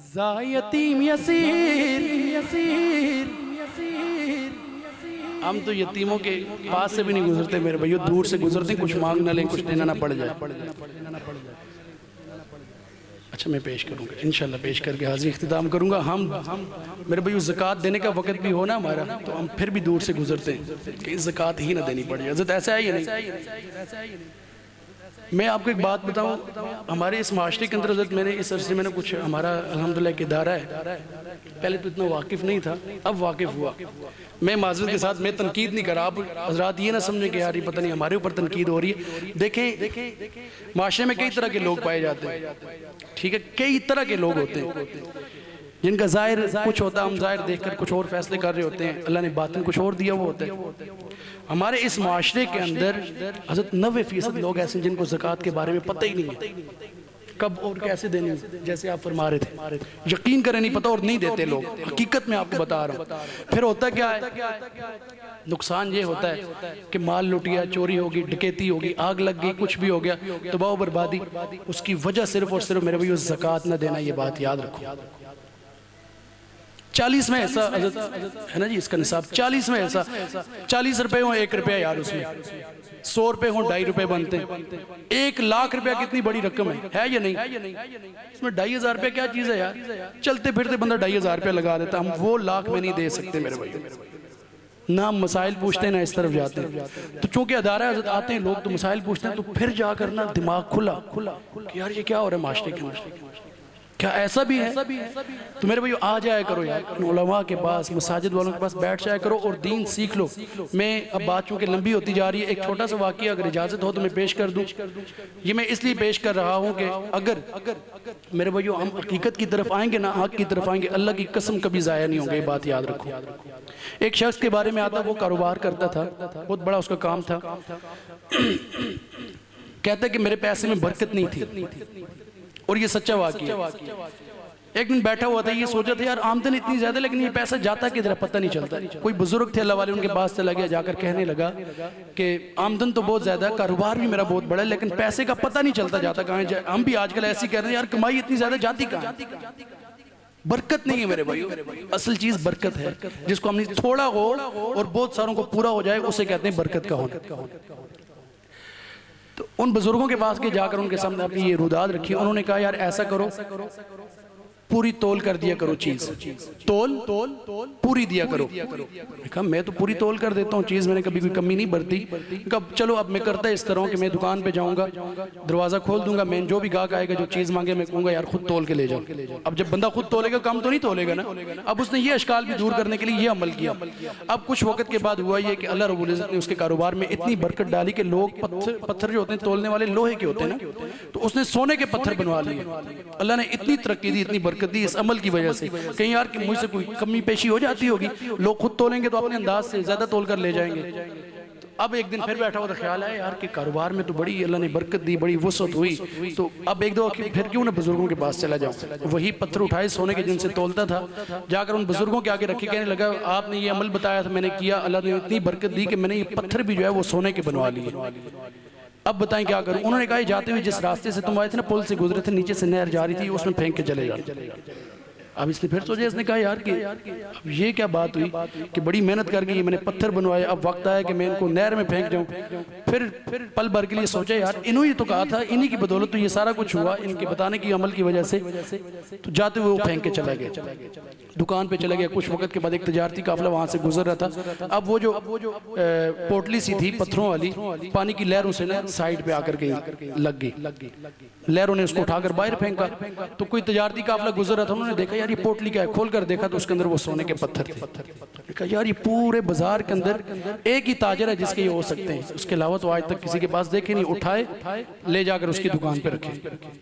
ज़ा यतीम यसीर, यसीर, यसीर। हम तो यतीमों के पास से भी नहीं गुजरते मेरे भाइयों, दूर से गुजरते, कुछ मांग ना लें, कुछ देना ना पड़ जाए। अच्छा, मैं पेश करूंगा इंशाल्लाह, पेश करके हाजिर इख्तिताम करूंगा। हम मेरे भाइयों ज़कात देने का वक्त भी हो ना हमारा, तो हम फिर भी दूर से गुजरते हैं कि ज़कात ही ना देनी पड़े। हज़रत ऐसा है या नहीं? मैं आपको एक बात बताऊं, हमारे इस माशरे के अंदर हज़रत मैंने इस अरसे में कुछ, हमारा अल्हम्दुलिल्लाह एक इदारा है, पहले तो इतना वाकिफ़ नहीं था, अब वाकिफ़ हुआ। मैं माज़रत के साथ मैं तनकीद नहीं कर रहा, आप हज़रात ये ना समझें कि यार ये पता नहीं हमारे ऊपर तनकीद हो रही है। देखें, माशरे में कई तरह के लोग पाए जाते हैं, ठीक है, कई तरह के लोग होते हैं जिनका ज़ाहिर कुछ होता है, हम ज़ाहिर देखकर कुछ और फैसले कर रहे होते हैं, अल्लाह ने बातिन कुछ और दिया वो होता है। हमारे इस माशरे के अंदर हज़रत 90% लोग ऐसे हैं जिनको ज़कात के बारे में पता ही नहीं है। कब और कैसे देनी, जैसे आप फरमा रहे थे। यकीन करें नहीं पता और नहीं देते लोग, हकीकत में आपको बता रहा हूँ। फिर होता क्या है, नुकसान ये होता है कि माल लुट गया, चोरी होगी, डकैती होगी, आग लग गई, कुछ भी हो गया, तबाह बर्बादी। उसकी वजह सिर्फ और सिर्फ मेरे भाई ज़कात न देना, ये बात याद रखो। 40 में ऐसा है ना जी, इसका निसाब 40 में ऐसा, 40 रुपए हो 1 रुपया यार, उसमें 100 रुपए हो 2.5 रुपए बनते हैं। 1 लाख रुपया कितनी बड़ी रकम है या नहीं? इसमें 2,500 रुपया क्या चीज है यार? चलते फिरते बंदा 2,500 रुपया लगा देता, हम वो लाख में नहीं दे सकते मेरे भाई। ना हम मसाइल पूछते हैं ना इस तरफ जाते हैं। तो चूंकि अदारा हज़रत आते हैं लोग तो मसाइल पूछते हैं, तो फिर जाकर ना दिमाग खुला कि यार ये क्या हो रहा है माशरे के, क्या ऐसा भी है? तो मेरे भाई आ जाया करो यार उलमा के पास, मसाजिद वालों के पास बैठ जाया करो और दीन सीख लो। मैं अब बात चूंकि लंबी होती जा रही है, एक छोटा सा वाक़या अगर इजाज़त हो तो मैं पेश कर दूं। ये मैं इसलिए पेश कर रहा हूँ कि अगर मेरे भाइयों हम हकीकत की तरफ आएंगे ना, हक की तरफ आएंगे, अल्लाह की कसम कभी ज़ाया नहीं होगी, ये बात याद रखो। एक शख्स के बारे में आता, वो कारोबार करता था, बहुत बड़ा उसका काम था। कहता कि मेरे पैसे में बरकत नहीं थी, और ये सच्चा वाक़या है। एक दिन बैठा हुआ था, ये सोचा था यार आमदन इतनी ज्यादा लेकिन ये पैसा जाता किधर पता नहीं चलता। कोई बुजुर्ग थे अल्लाह वाले, उनके पास चला गया, जाकर कहने लगा कि आमदन तो बहुत ज्यादा है, कारोबार भी मेरा बहुत बड़ा है, लेकिन पैसे का पता नहीं चलता जाता कहाँ है। हम भी आजकल ऐसी कह रहे हैं यार कमाई इतनी ज्यादा जाती कहाँ, बरकत नहीं है मेरे भाइयों। असल चीज बरकत है, जिसको हमने थोड़ा हो और बहुत सारों को पूरा हो जाए, उसे कहते हैं बरकत का होना। तो उन बुजुर्गों के पास के जाकर उनके सामने अपनी ये रुदाद रखी। उन्होंने कहा यार ऐसा करो, पूरी तोल कर दिया करो चीज, तोल पूरी दिया करो। कहा मैं तो पूरी तोल कर देता हूँ चीज, मैंने कभी कोई कमी नहीं बरती। कब चलो अब मैं करता इस तरह कि मैं दुकान पे जाऊंगा, दरवाजा खोल दूंगा, मैं जो भी गाहक आएगा जो चीज मांगे मैं कहूंगा यार खुद तोल के ले जाओ। अब जब बंदा खुद तोलेगा कम तो नहीं तोलेगा ना। अब उसने ये अशकाल भी दूर करने के लिए ये अमल किया। अब कुछ वक्त के बाद हुआ ये कि अल्लाह रब्बुल इज्जत ने उसके कारोबार में इतनी बरकत डाली कि लोग पत्थर जो होते हैं तोलने वाले लोहे के होते हैं ना, तो उसने सोने के पत्थर बनवा लिए। अल्लाह ने इतनी तरक्की दी, इतनी बरकत दी इस अमल की वजह से। कहीं यार कि मुझसे कोई कमी पेशी हो जाती होगी, लोग खुद तोलेंगे तो अपने अंदाज से ज्यादा तोल कर ले जाएंगे। तो अब एक दिन फिर बैठा हुआ तो ख्याल आया यार कि कारोबार में तो बड़ी अल्लाह ने बरकत दी, बड़ी वसअत हुई, तो अब एक दो फिर क्यों ना बुजुर्गों के पास चला जाऊं। वही पत्थर उठाए सोने के जिनसे तोलता था, जाकर उन बुजुर्गों के आगे रखे, कहने लगा आपने ये अमल बताया था, मैंने किया, अल्लाह ने इतनी बरकत दी कि मैंने ये पत्थर भी जो है वो सोने के बनवा लिए। अब बताएं क्या करूं। उन्होंने कहा जाते हुए जिस रास्ते से तुम आए थे ना, पुल से गुजरे थे, नीचे से नहर जा रही थी, उसमें फेंक के चले जाओ। अब इसने फिर सोचा, इसने कहा यार कि अब ये क्या बात हुई कि बड़ी मेहनत करके ये मैंने पत्थर बनवाए, अब वक्त आया कि मैं इनको नहर में फेंक जाऊं। फिर पल भर के लिए सोचा यार इन्होंने ही तो कहा था, इन्हीं की बदौलत तो ये सारा कुछ हुआ, इनके बताने की अमल की वजह से। तो जाते हुए वो फेंक के चला गया, दुकान पे चला गया। कुछ वक्त के बाद एक तजारती काफिला वहां से गुजर रहा था। अब वो जो पोटली सी थी पत्थरों वाली, पानी की लहरों से ना साइड पे आकर के लग गई, लहरों ने उसको उठाकर बाहर फेंका। तो कोई तजारती काफिला गुजर रहा था, उन्होंने देखा यार ये पोटली क्या है, खोल कर देखा तो उसके अंदर वो सोने के पत्थर थे। कहा यार ये पूरे बाजार के अंदर एक ही ताजर है जिसके ये हो सकते हैं, उसके अलावा तो आज तक किसी के पास देखे नहीं। उठाए ले जाकर उसकी दुकान पे रखे।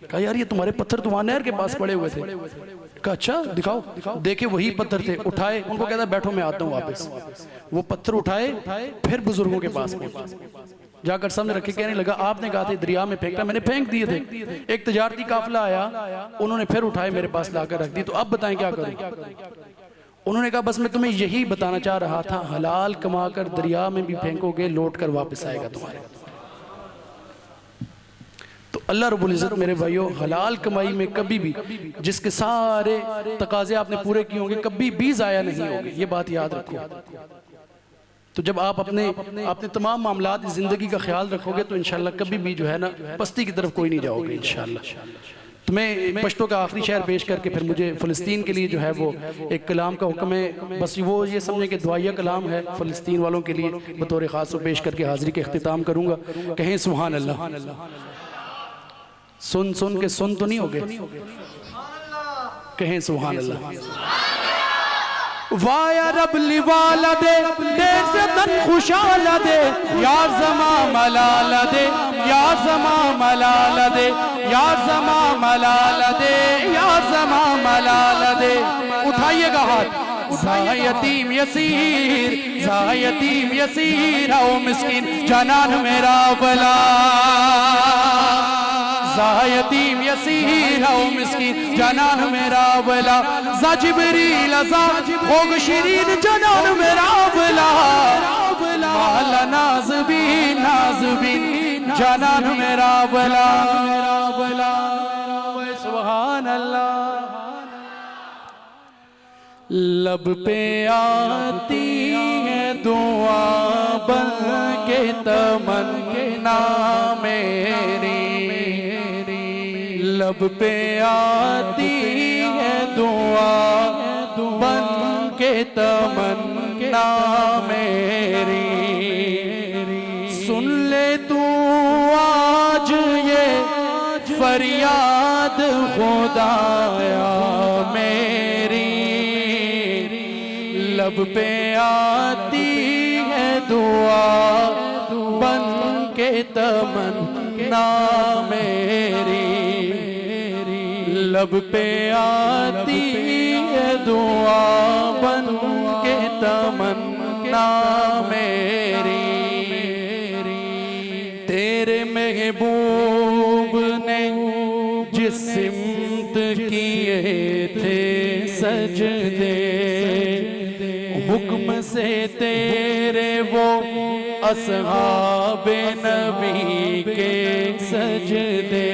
कहा यार ये तुम्हारे पत्थर तो वहां नहर के पास पड़े हुए थे। कहा अच्छा दिखाओ। देखे वही पत्थर थे, उठाए, उनको कहता बैठो मैं आता हूँ वापस। वो पत्थर उठाए, फिर बुजुर्गों के पास पहुंचे, जाकर सामने रखे, कहने लगा आपने कहा था दरिया में फेंकना, मैंने फेंक दिए थे। एक तजारती काफिला आया, उन्होंने फिर उठाए मेरे पास लाकर रख दी, तो अब बताएं क्या करूं। उन्होंने कहा बस मैं तुम्हें यही बताना चाह रहा था, हलाल कमाकर दरिया में भी फेंकोगे लौट कर वापस आएगा तुम्हारे। तो अल्लाह रब्बुल इज्जत मेरे भाइयों हलाल कमाई में कभी भी जिसके सारे तकाजे आपने पूरे किए होंगे कभी भी जाया नहीं होंगे, ये बात याद रखो। तो जब आप अपने तमाम मामलात जिंदगी का ख्याल रखोगे तो इंशाल्लाह कभी भी जो है ना पस्ती की तरफ कोई नहीं जाओगे इंशाल्लाह। तो मैं पश्तो का आखिरी शेर पेश करके फिर मुझे फ़लस्तीन के लिए जो है वो एक कलाम का हुक्म है, बस वो ये समझे कि दुआया कलाम है फ़लस्तीन वालों के लिए, बतौर ख़ास पेश करके हाज़िरी के अख्तिताम करूँगा। कहें सुभान अल्लाह। सुन के सुन तो नहीं हो गए, कहें सुभान अल्लाह। वाया रब लिवाला दे, देर से तन खुशाला दे, यार जमा मलाला दे, यार जमा मलाला दे, यार जमा मलाला दे, यार जमा मलाला दे। उठाइएगा हाथ। ज़ा यतीम यसीर, ज़ा यतीम यसीर, ओ मिस्किन जनान मेरा भला। ज़ा यतीम यसीर हो मिस्कीन जनान मेरा बला जा जिब्रील जा होग शिरीन जनान मेरा बला माला नाज़बीन जनान मेरा बला सुभान अल्लाह। लब पे आती है दुआ बन के तमन्ना मेरी, लब पे आती है दुआ बन के तमन्ना मेरी। सुन ले तू आज ये फरियाद खुदाया मेरी, लब पे आती है दुआ बन के तमन्ना मेरी, लब पे आती है दुआ बन के तमन्ना मेरी। तेरे महबूब ने जिस सिमत किए थे सजदे, हुक्म से तेरे वो अस्हाबे नबी के सजदे,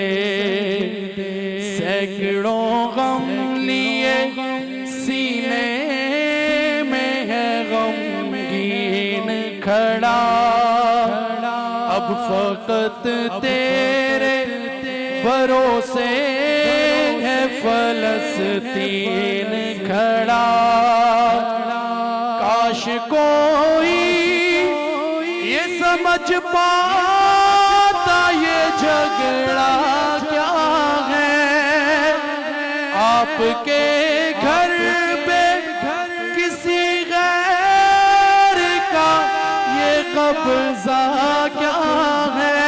सैकड़ों गम लिए सीने में है गमगीन खड़ा, अब फकत तेरे भरोसे है फलस्तीन खड़ा। काश कोई ये समझ पाता ये झगड़ा क्या है, आपके घर पे किसी गैर का ये कब्जा क्या है।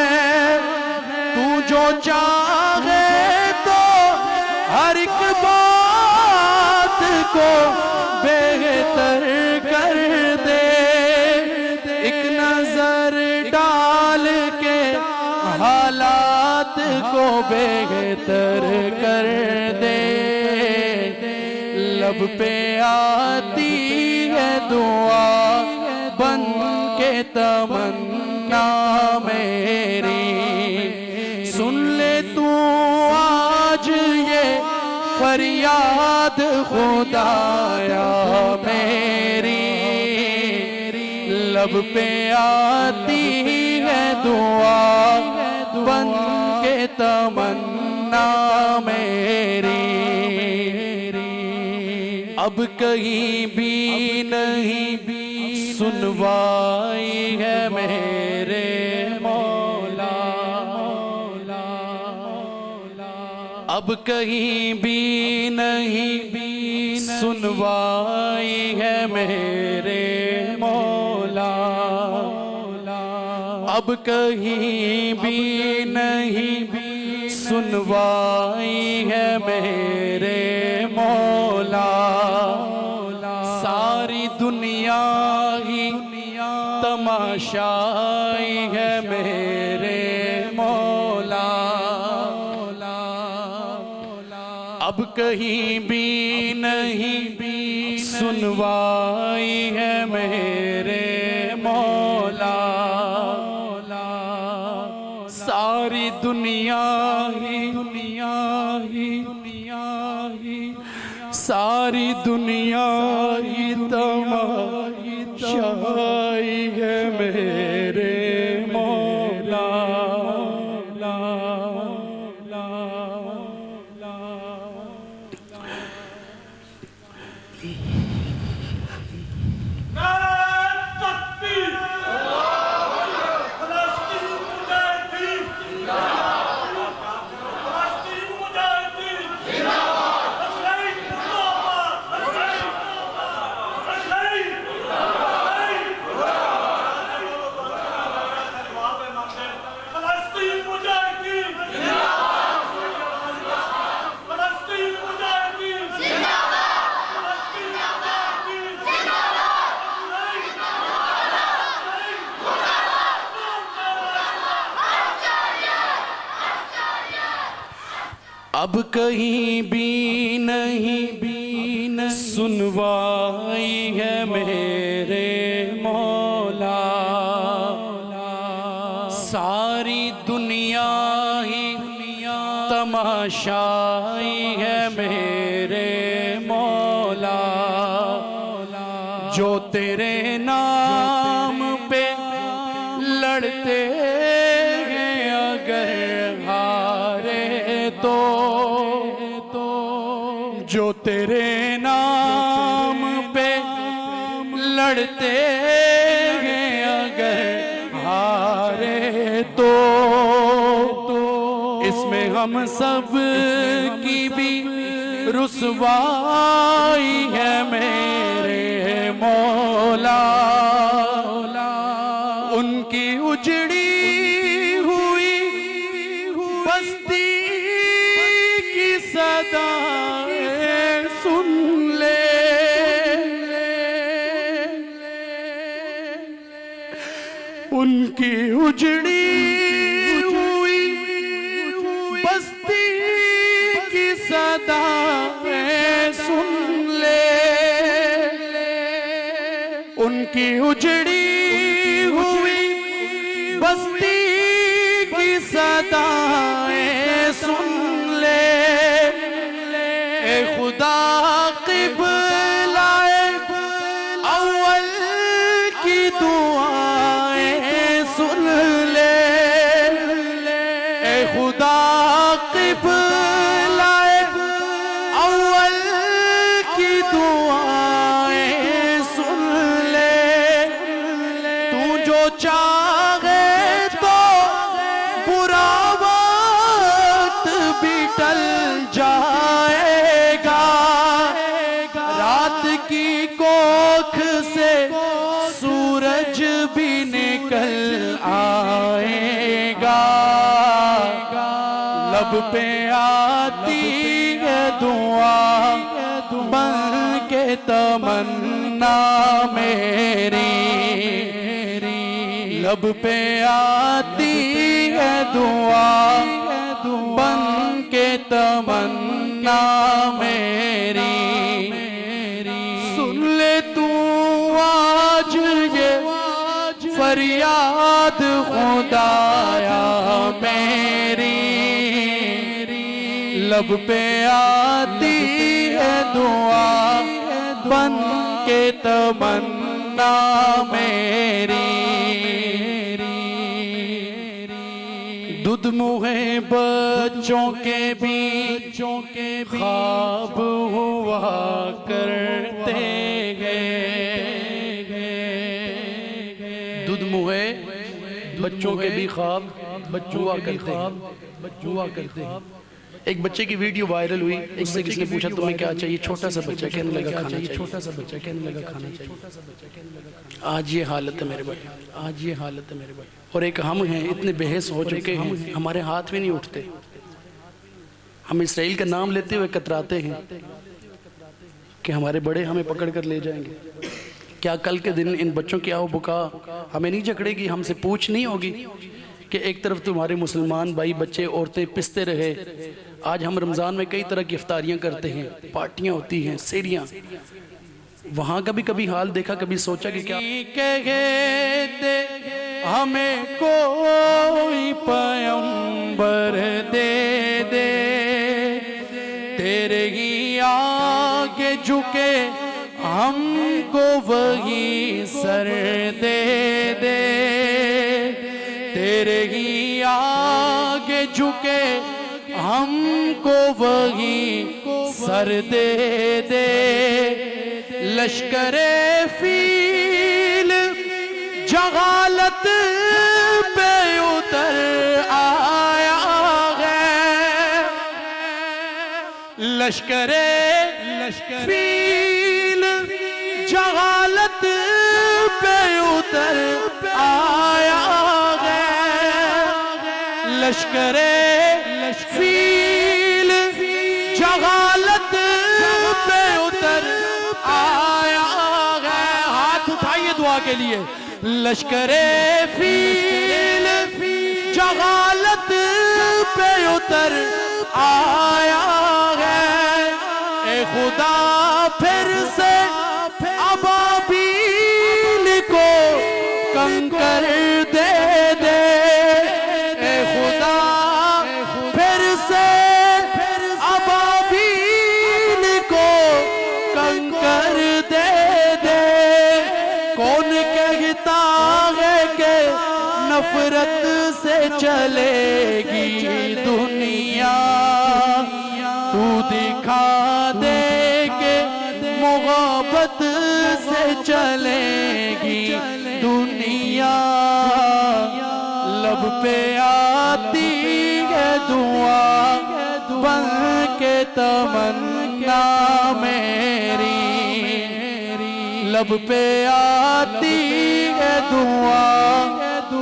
तू जो चाहे तो हर एक बात को बेहतर कर दे, एक नजर डाल के हालात को बेहतर कर दे। लब पे आती है दुआ बन के तमन्ना मेरी, सुन ले तू आज ये फरियाद खुदाया मेरी, लब पे आती है दुआ बन के तमन्ना मेरी। अब कहीं भी नहीं सुनवाई है मेरे मौला, अब कहीं भी नहीं सुनवाई है मेरे मौला, अब कहीं भी नहीं सुनवाई है मेरे मौला। सारी दुनिया ही तमाशाई है मेरे मौला, अब कहीं भी नहीं सुनवाई है मेरे मौला। सारी दुनिया ही सारी दुनिया ही तमाशाई है मेरे मौला। अब कहीं भी नहीं सुनवाई है मेरे मौला, सारी दुनिया ही तमाशाई है मेरे मौला। जो तेरे नाम पे लड़ते हैं अगर हारे तो, जो तेरे नाम पे लड़ते हैं अगर हारे तो, इसमें हम सब की भी रुसवाई है मेरे मौला। उनकी उजड़ी हुई बस्ती की सदाएं सुन ले, उनकी उजड़ी हुई बस्ती की सदाएं सुन ले, उनकी उजड़ी हुई बस्ती की सदाएं सुन ले। ए खुदा क़िबलाए अव्वल की दुआएं सुन ले, ए खुदा क़िबलाए अव्वल की दुआएं सुन ले। तू जो चाहे तो बुरा वक्त भी टल जाएगा, रात की कोख से सूरज भी निकल आएगा। लब पे आती है दुआ बन के तमन्ना मेरी, लब पे आती है दुआ बन के तमन्ना मेरी। सुन ले तू आज ये फरियाद खुदाया मेरी, लब पे आती है दुआ बन के तमन्ना मेरी। दूध मुहे बच्चों के बीच ख्वाब हुआ करते हैं, दूध मुहे बच्चों के भी ख्वाब हुआ करते हैं। एक बच्चे की वीडियो वायरल हुई, उससे किसने पूछा तुम्हें क्या चाहिए, छोटा सा बच्चा कहने लगा खाना चाहिए, छोटा सा बच्चा कहने लगा खाना चाहिए। आज ये हालत है मेरे भाई, आज ये हालत है मेरे भाई। और एक हम हैं इतने बेहस हो चुके हैं, हमारे हाथ भी नहीं उठते। हम इसराइल का नाम लेते हुए कतराते हैं कि हमारे बड़े हमें पकड़ कर ले जाएंगे। क्या कल के दिन इन बच्चों की आओ बुका हमें नहीं जकड़ेगी, हमसे पूछ नहीं होगी कि एक तरफ तुम्हारे मुसलमान भाई बच्चे औरतें पिसते रहे, आज हम रमज़ान में कई तरह की इफ्तारियां करते हैं, पार्टियां होती हैं, सेरियां, वहाँ का भी कभी हाल देखा, कभी सोचा कि क्या कहते हमें कोई पैगंबर दे दे, तेरे ही आगे झुके हमको वही सर दे दे, तेरे ही आगे झुके हमको वही सर दे दे। लश्करे फील जहालत पे उतर आया है, लश्करे फील जहालत पे उतर आया है, लश्करे फील जहालत पे उतर आया है। हाथ उठाइए दुआ के लिए। लश्करे फील जहालत पे उतर पर आया है। ए खुदा फिर से अबाबील को कंकर दे दे। ए खुदा फिर से अबाबील को कंकर दे दे। कौन कहता है कि नफरत से चलेगी दुनिया, तू दिखा दे के मोहब्बत से चलेगी दुनिया। लब पे आती है दुआ बन के तमन्ना मेरी। लब पे आती है दुआ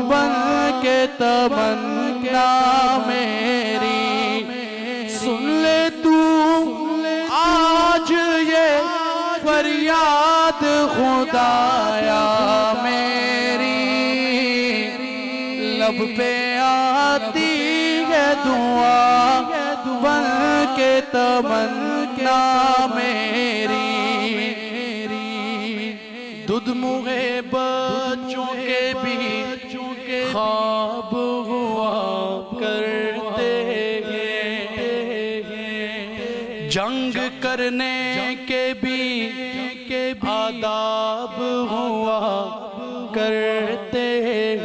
बन के तमन्ना मेरी। सुन ले तू आज ये फरियाद खुदाया मेरी। लब पे आती है दुआ बन के तमन्ना मेरी। दुध मुहे बच्चों के भी ख्वाब हुआ करते हैं। जंग करने के भी आदाब हुआ करते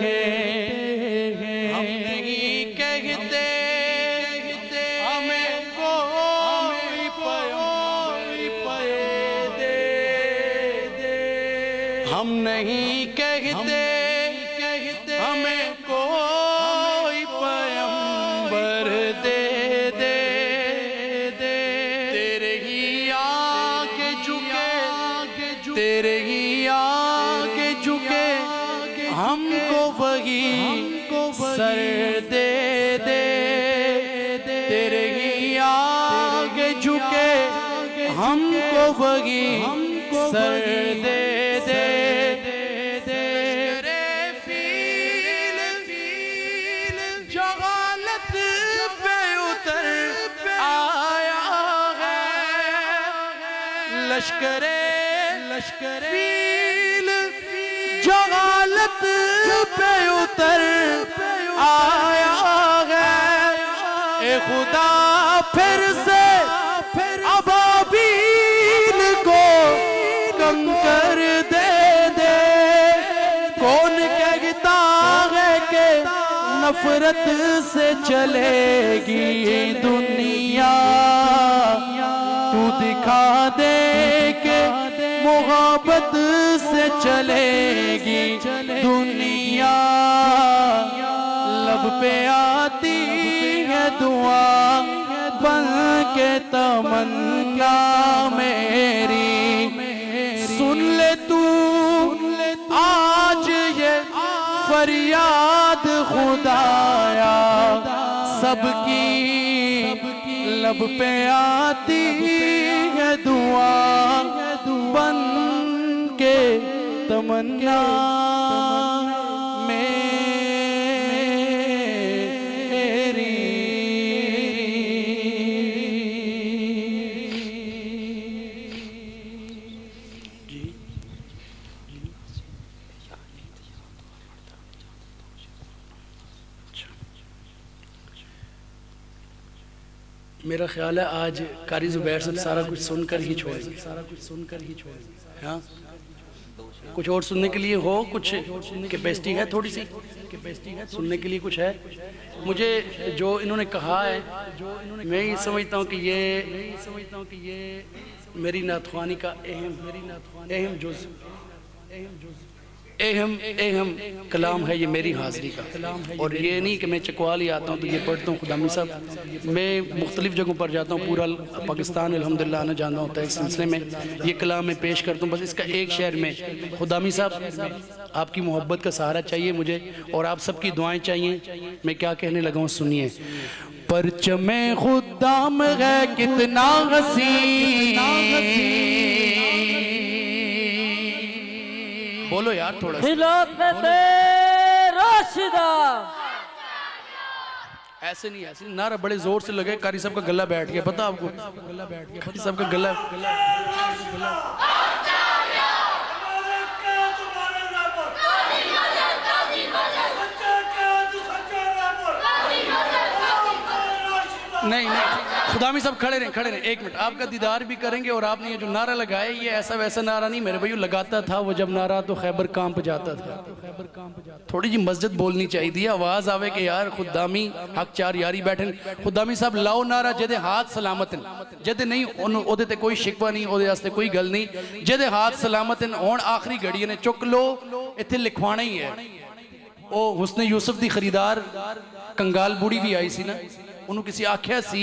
हैं। हम नहीं कहते हमें कोई दे। हम नहीं कहते हमें कोई पैगंबर दे दे। तेरे ही आगे झुके, तेरे ही आगे झुके हमको वही सर दे दे। तेरे ही आगे झुके हमको वही सर दे दे। लश्करे फील जहालत पे उतर आया है। ए खुदा फिर से अबाबील को कंकर दे दे। कौन कहता है कि नफरत से चलेगी दुनिया, तू दिखा दे के मोहब्बत से चलेगी दुनिया। लब पे आती है दुआ बन के तमन्ना मेरी। सुन ले तू आज ये फरियाद खुदाया सबकी। लब पे आती है दुआ बन के तमन्ना मेरी। मेरा ख्याल है आज कारी ज़ुबैर साहब सारा कुछ सुनकर ही छोड़ेंगे। हाँ, कुछ और सुनने के लिए हो, कुछ कैपेसिटी है, थोड़ी सी कैपेसिटी है सुनने के लिए कुछ है। मुझे जो इन्होंने कहा है मैं ये समझता हूँ कि ये मेरी नातख्वानी का अहम कलाम है। ये मेरी हाज़िरी का, और ये नहीं कि मैं चकवाली आता हूँ तो ये पढ़ता हूँ। खुदामी साहब, मैं मुख्तलिफ़ जगहों पर जाता हूँ, पूरा पाकिस्तान अल्हम्दुलिल्लाह आना जाना होता है। इस सिलसिले में ये कलाम मैं पेश करता हूँ। बस इसका एक शेर में, खुदामी साहब आपकी मोहब्बत का सहारा चाहिए मुझे, और आप सबकी दुआएं चाहिए। मैं क्या कहने लगा हूँ सुनिए। परचमे खुदाम है कितना हसीन, बोलो यार थोड़ा। खिलाफत राशिदा ऐसे नहीं, ऐसे नारा बड़े जोर से लगे, कारी साहब का गला बैठ गया, पता आपको? कारी साहब का गला नहीं, खुदामी साहब खड़े रहे, एक मिनट, आपका दीदार भी करेंगे और आपने ये जो नारा लगाया ये ऐसा वैसा नारा नहीं मेरे भाई, लगाता था वो जब नारा तो खैबर कांप जाता था। थोड़ी जी मस्जिद बोलनी चाहिए, आवाज आवे कि यार खुदामी हक चार यारी बैठे। खुदामी साहब लाओ नारा, जेदे हाथ सलामत जेदे नहीं ओदे ते कोई शिकवा नहीं, ओदे वास्ते कोई गल नहीं, जेदे हाथ सलामत हुण आखिरी घड़ी ने चुक लो, इत्थे लिखवाना ही है। ओ हुस्ने यूसुफ दी खरीदार कंगाल बूढ़ी भी आई सी ना, उन्होंने किसी आख्या सी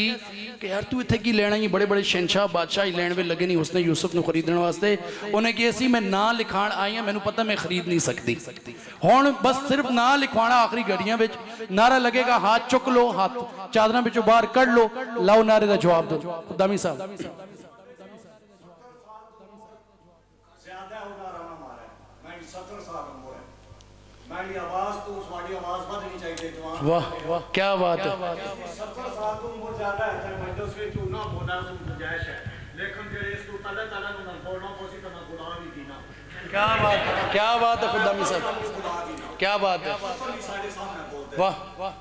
कि यार तू इत्थे की लेना, ही बड़े बड़े शहनशाह बादशाह ही लैन में लगे नहीं उसने यूसुफ को खरीदने वास्ते। उन्हें कहा सी मैं ना लिखाण आई हाँ, मैनू पता मैं खरीद नहीं सकती, हुण बस सिर्फ ना लिखवाना आखिरी घड़ियां विच नारा लगेगा, हाथ चुक लो, हाथ चादरां विचों बाहर कढ़ लो, लाओ नारे का जवाब दो। खुदामी साहब वाह वाह क्या बात है, क्या बात है खुदामी साहब, क्या बात है, वाह वाह।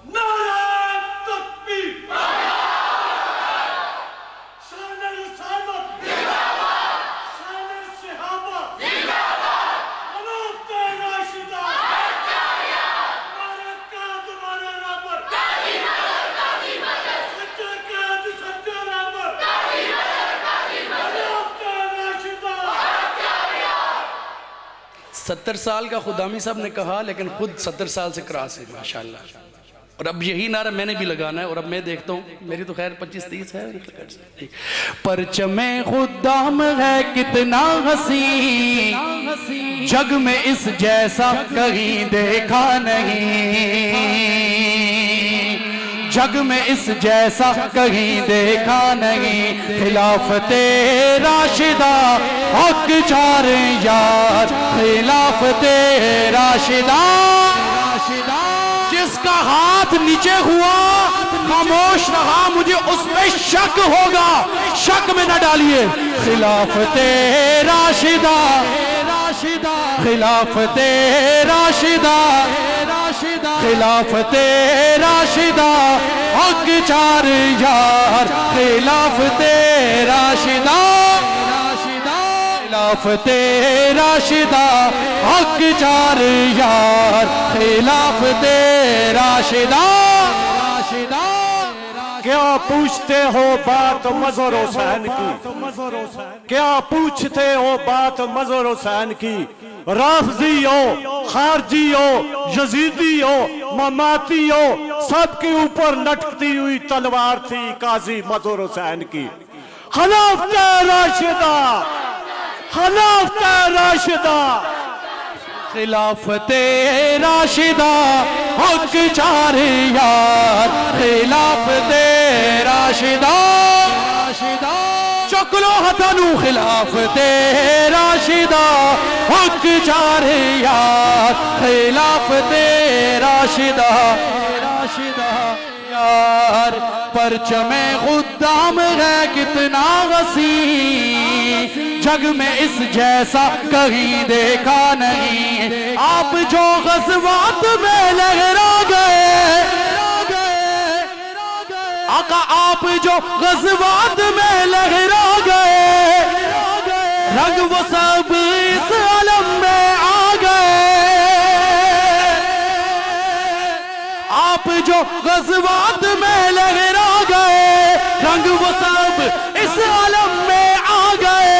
सत्तर साल का खुदामी साहब ने कहा, लेकिन खुद 70 साल से क्रॉस है माशाल्लाह। और अब यही नारा मैंने भी लगाना है, और अब मैं देखता हूँ, मेरी तो खैर 25-30 है। परचमे खुदाम है कितना हसी, जग में इस जैसा कहीं देखा नहीं, जग में इस जैसा कहीं देखा नहीं, खिलाफते राशिदा हक चार यार, खिलाफते राशिदा, जिसका हाथ नीचे हुआ खामोश रहा, मुझे उसमें शक होगा, शक में न डालिए। खिलाफते राशिदा, खिलाफते राशिदा, खिलाफते राशिदा हक चार यार, खिलाफते राशिदा, खिलाफते राशिदा हक चार यार, खिलाफते राशिदा। क्या पूछते हो बात मजहर हुसैन की, क्या पूछते हो बात मजहर हुसैन की, राफजी हो, खारजी हो, यजीदी हो, ममाती हो, सबके ऊपर लटकती हुई तलवार थी काजी मजहर हुसैन की। खिलाफत राशिदा, खिलाफत राशिदा, खिलाफते राशिदा हक चार यार, खिलाफते राशिदा, चकलो हथानू, खिलाफते राशिदा हक चार यार, खिलाफते राशिदा यार। परचमे खुदाम है कितना वसी, जग में इस जैसा कहीं देखा नहीं, आप जो गज़वात में लहरा गए, आका आप जो गज़वात में लहरा गए, रंग वो सब इस आलम में आ गए, आप जो गज़वात में लहरा गए, रंग वो सब इस आलम में आ गए।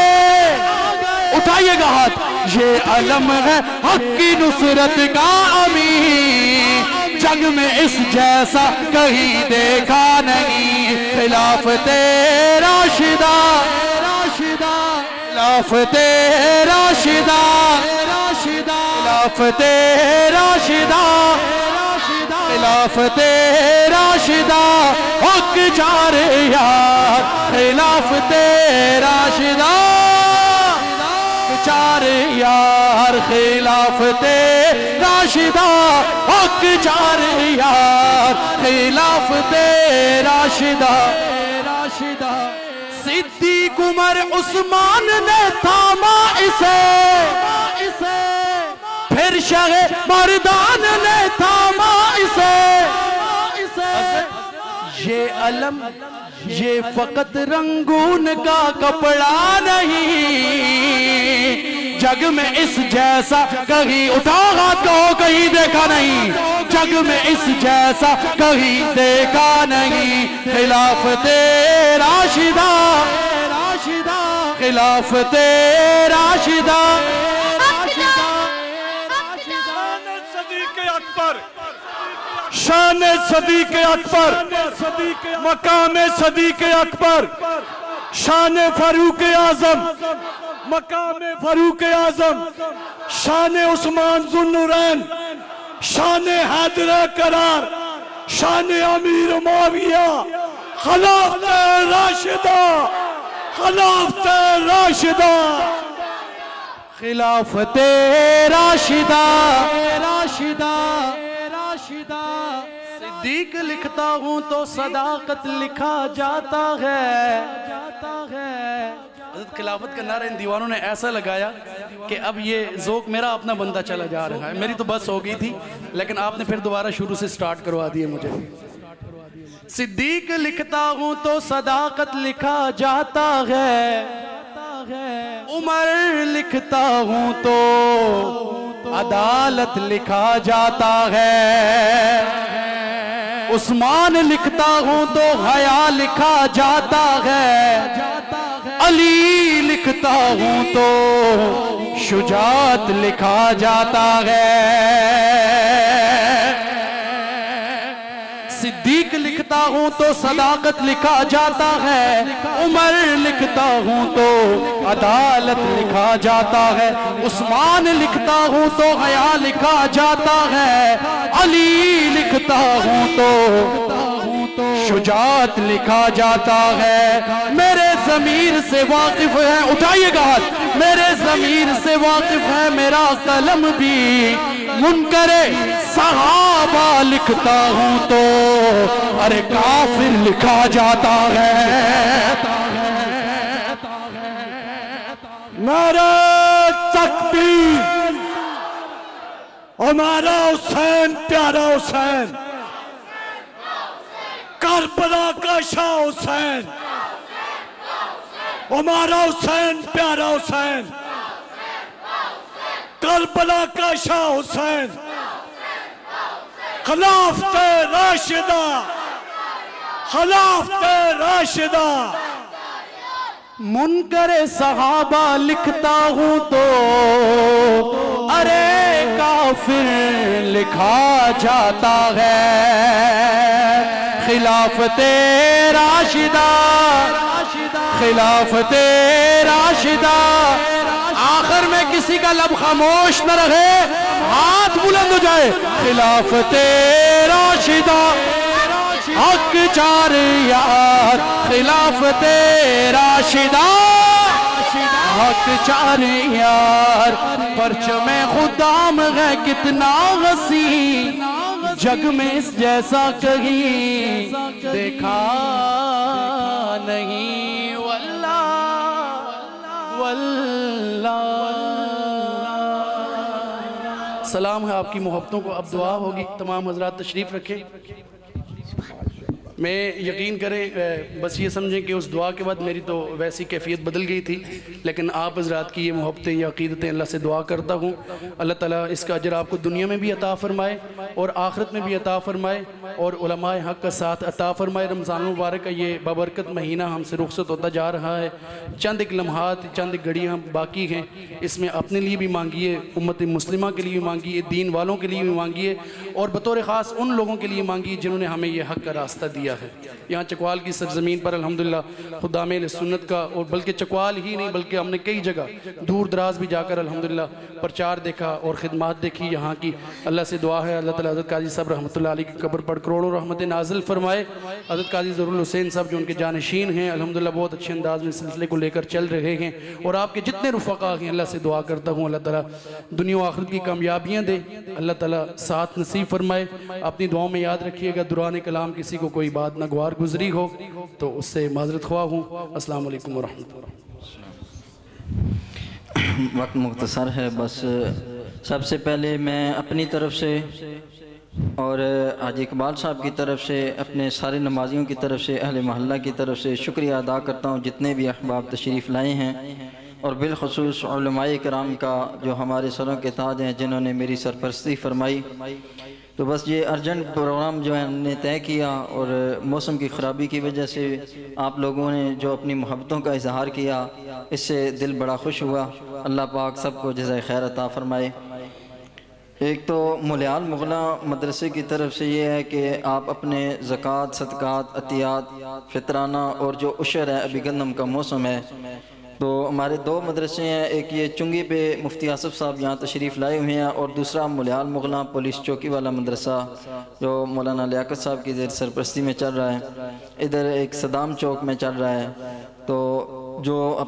उठाइएगा हाथ, ये अलम है हक की नुसरत का अमीर, जग में इस जैसा कहीं देखा नहीं, खिलाफते राशिदा, खिलाफते राशिदा, खिलाफते राशिदा, खिलाफते राशिदा हक चार यार, खिलाफते राशिदा चार यार, खिलाफते राशिदा हक चार यार खिलाफत राशिदा राशिदा सिद्दीक उमर उस्मान ने थामा इसे फिर शाहे मर्दान ने थामा इसे ये अलम ये फकत रंगून का कपड़ा नहीं जग में इस जैसा कहीं उठा हाथ कहो कहीं देखा नहीं जग में इस जैसा कहीं देखा नहीं खिलाफते राशिदा खिलाफते राशिदा शान सदीक अकबर मकाम सदीक अकबर शान फारूक आजम मकाम फारूक आजम शान उस्मान जुन्नुरैन शान हैदर करार शान अमीर मुआविया खिलाफत राशिदा खिलाफत राशिदा खिलाफत राशिदा राशिदा राशिदा सिद्दीक लिखता हूँ तो सदाकत लिखा जाता है खिलाफत का नारा इन दीवानों ने ऐसा लगाया कि अब ये ज़ोक मेरा अपना बंदा चला जा रहा है। मेरी तो बस हो गई थी लेकिन आपने फिर दोबारा शुरू से स्टार्ट करवा दिए मुझे। सिद्दीक लिखता हूँ तो सदाकत लिखा जाता है उमर लिखता हूँ तो अदालत लिखा जाता है उस्मान लिखता हूँ तो हया लिखा जाता है अली लिखता हूँ तो शुजात लिखा जाता है सिद्दीक लिखता हूँ तो सदाकत लिखा जाता है उमर लिखता हूँ तो अदालत लिखा जाता है उस्मान लिखता हूँ तो हया लिखा जाता है अली लिखता हूँ तो शुजात लिखा जाता है मेरे ज़मीर से वाकिफ है उठाइएगा हाथ मेरे ज़मीर से वाकिफ है मेरा कलम भी मुनकरे सहाबा लिखता हूँ तो अरे काफिर लिखा जाता है नारा तकबीर हमारा हुसैन प्यारा हुसैन करबला का शाह हुसैन हमारा हुसैन प्यारा हुसैन करबला का शाह हुसैन खिलाफत राशिदा खिलाफत राशिदा मुनकरे सहाबा लिखता हूँ तो अरे काफिर लिखा जाता है खिलाफत राशिदा खिलाफत राशिदा आखिर में किसी का लब खामोश न रहे हाथ बुलंद हो जाए खिलाफत राशिदा हक चार यार खिलाफत राशिदा हक चार यार परचम खुदाम है कितना वसी जग में इस जैसा कहीं देखा नहीं वल्लाह वल्लाह सलाम है आपकी मोहब्बतों को अब दुआ होगी तमाम हजरात तशरीफ़ रखें मैं यकीन करें बस ये समझें कि उस दुआ के बाद मेरी तो वैसी कैफियत बदल गई थी लेकिन आप हज़रात की ये मोहब्बतें या अक़ीदतें अल्लाह से दुआ करता हूँ अल्लाह ताला इसका अजर आपको दुनिया में भी अता फ़रमाए और आखिरत में भी अता फ़रमाए और उलमाए हक़ का साथ अता फ़रमाए रमज़ान मुबारक का ये बाबरकत महीना हमसे रुखसत होता जा रहा है चंद एक लम्हात चंद एक घड़ियाँ बाकी हैं इसमें अपने लिए भी मांगिए उम्मत मुस्लिमा के लिए भी मांगिए दीन वालों के लिए भी मांगिए और बतौर ख़ास उन लोगों के लिए मांगिए जिन्होंने हमें ये हक़ का रास्ता दिया किया है। यहाँ चकवाल की सरजमीन पर अल्हम्दुलिल्लाह खुदाम सुन्नत का, और बल्कि चकवाल ही नहीं बल्कि हमने कई जगह दूर दराज भी जाकर अल्हम्दुलिल्लाह प्रचार देखा और ख़िदमत देखी यहाँ की। अल्लाह से दुआ है अल्लाह ताला हज़रत काजी साहब रहमतुल्लाह अलैह की कब्र पर करोड़ों रहमत नाजिल फरमाए। हज़रत काजी ज़रूरुल हुसैन साहब जो उनके जानशीन हैं अल्हम्दुलिल्लाह बहुत अच्छे अंदाज में सिलसिले को लेकर चल रहे हैं, और आपके जितने रुफ़क़ा हैं अल्लाह से दुआ करता हूँ अल्लाह ताला दुनिया व आखिरत की कामयाबियाँ दे, अल्लाह ताला साथ नसीब फरमाए। अपनी दुआओं में याद रखिएगा दुरान कलाम किसी को कोई बात नागवार गुजरी हो तो उससे माजरत ख्वाह हूँ। अस्सलाम वालेकुम व रहमतुल्लाह। वक्त मुख्तसर है, बस सबसे पहले मैं अपनी तरफ से और हाजी इकबाल साहब की तरफ से, अपने सारे नमाजियों की तरफ से, अहले मोहल्ला की तरफ से शुक्रिया अदा करता हूँ जितने भी अहबाब तशरीफ़ लाए हैं, और बिलखुसूस उलमाए किराम का जो हमारे सरों के ताज हैं जिन्होंने मेरी सरपरस्ती फरमाई। तो बस ये अर्जेंट प्रोग्राम जो है हमने तय किया, और मौसम की ख़राबी की वजह से आप लोगों ने जो अपनी मोहब्बतों का इजहार किया इससे दिल बड़ा खुश हुआ। अल्लाह पाक सबको जज़ाए खैर अता फ़रमाए। एक तो मुलियाल मुग़ला मदरसे की तरफ से ये है कि आप अपने ज़कात, सदक़ात, अतियात, फ़ितराना और जो उशर है, अभी गंदम का मौसम है तो हमारे दो मदरसे हैं, एक ये चुंगी पे मुफ्ती आसिफ साहब यहाँ तशरीफ़ लाए हुए हैं, और दूसरा मुलियाल मुग़ला पुलिस चौकी वाला मदरसा जो मौलाना लियाकत साहब की ज़ेर सरपरस्ती में चल रहा है, इधर एक सदाम चौक में चल रहा है। तो जो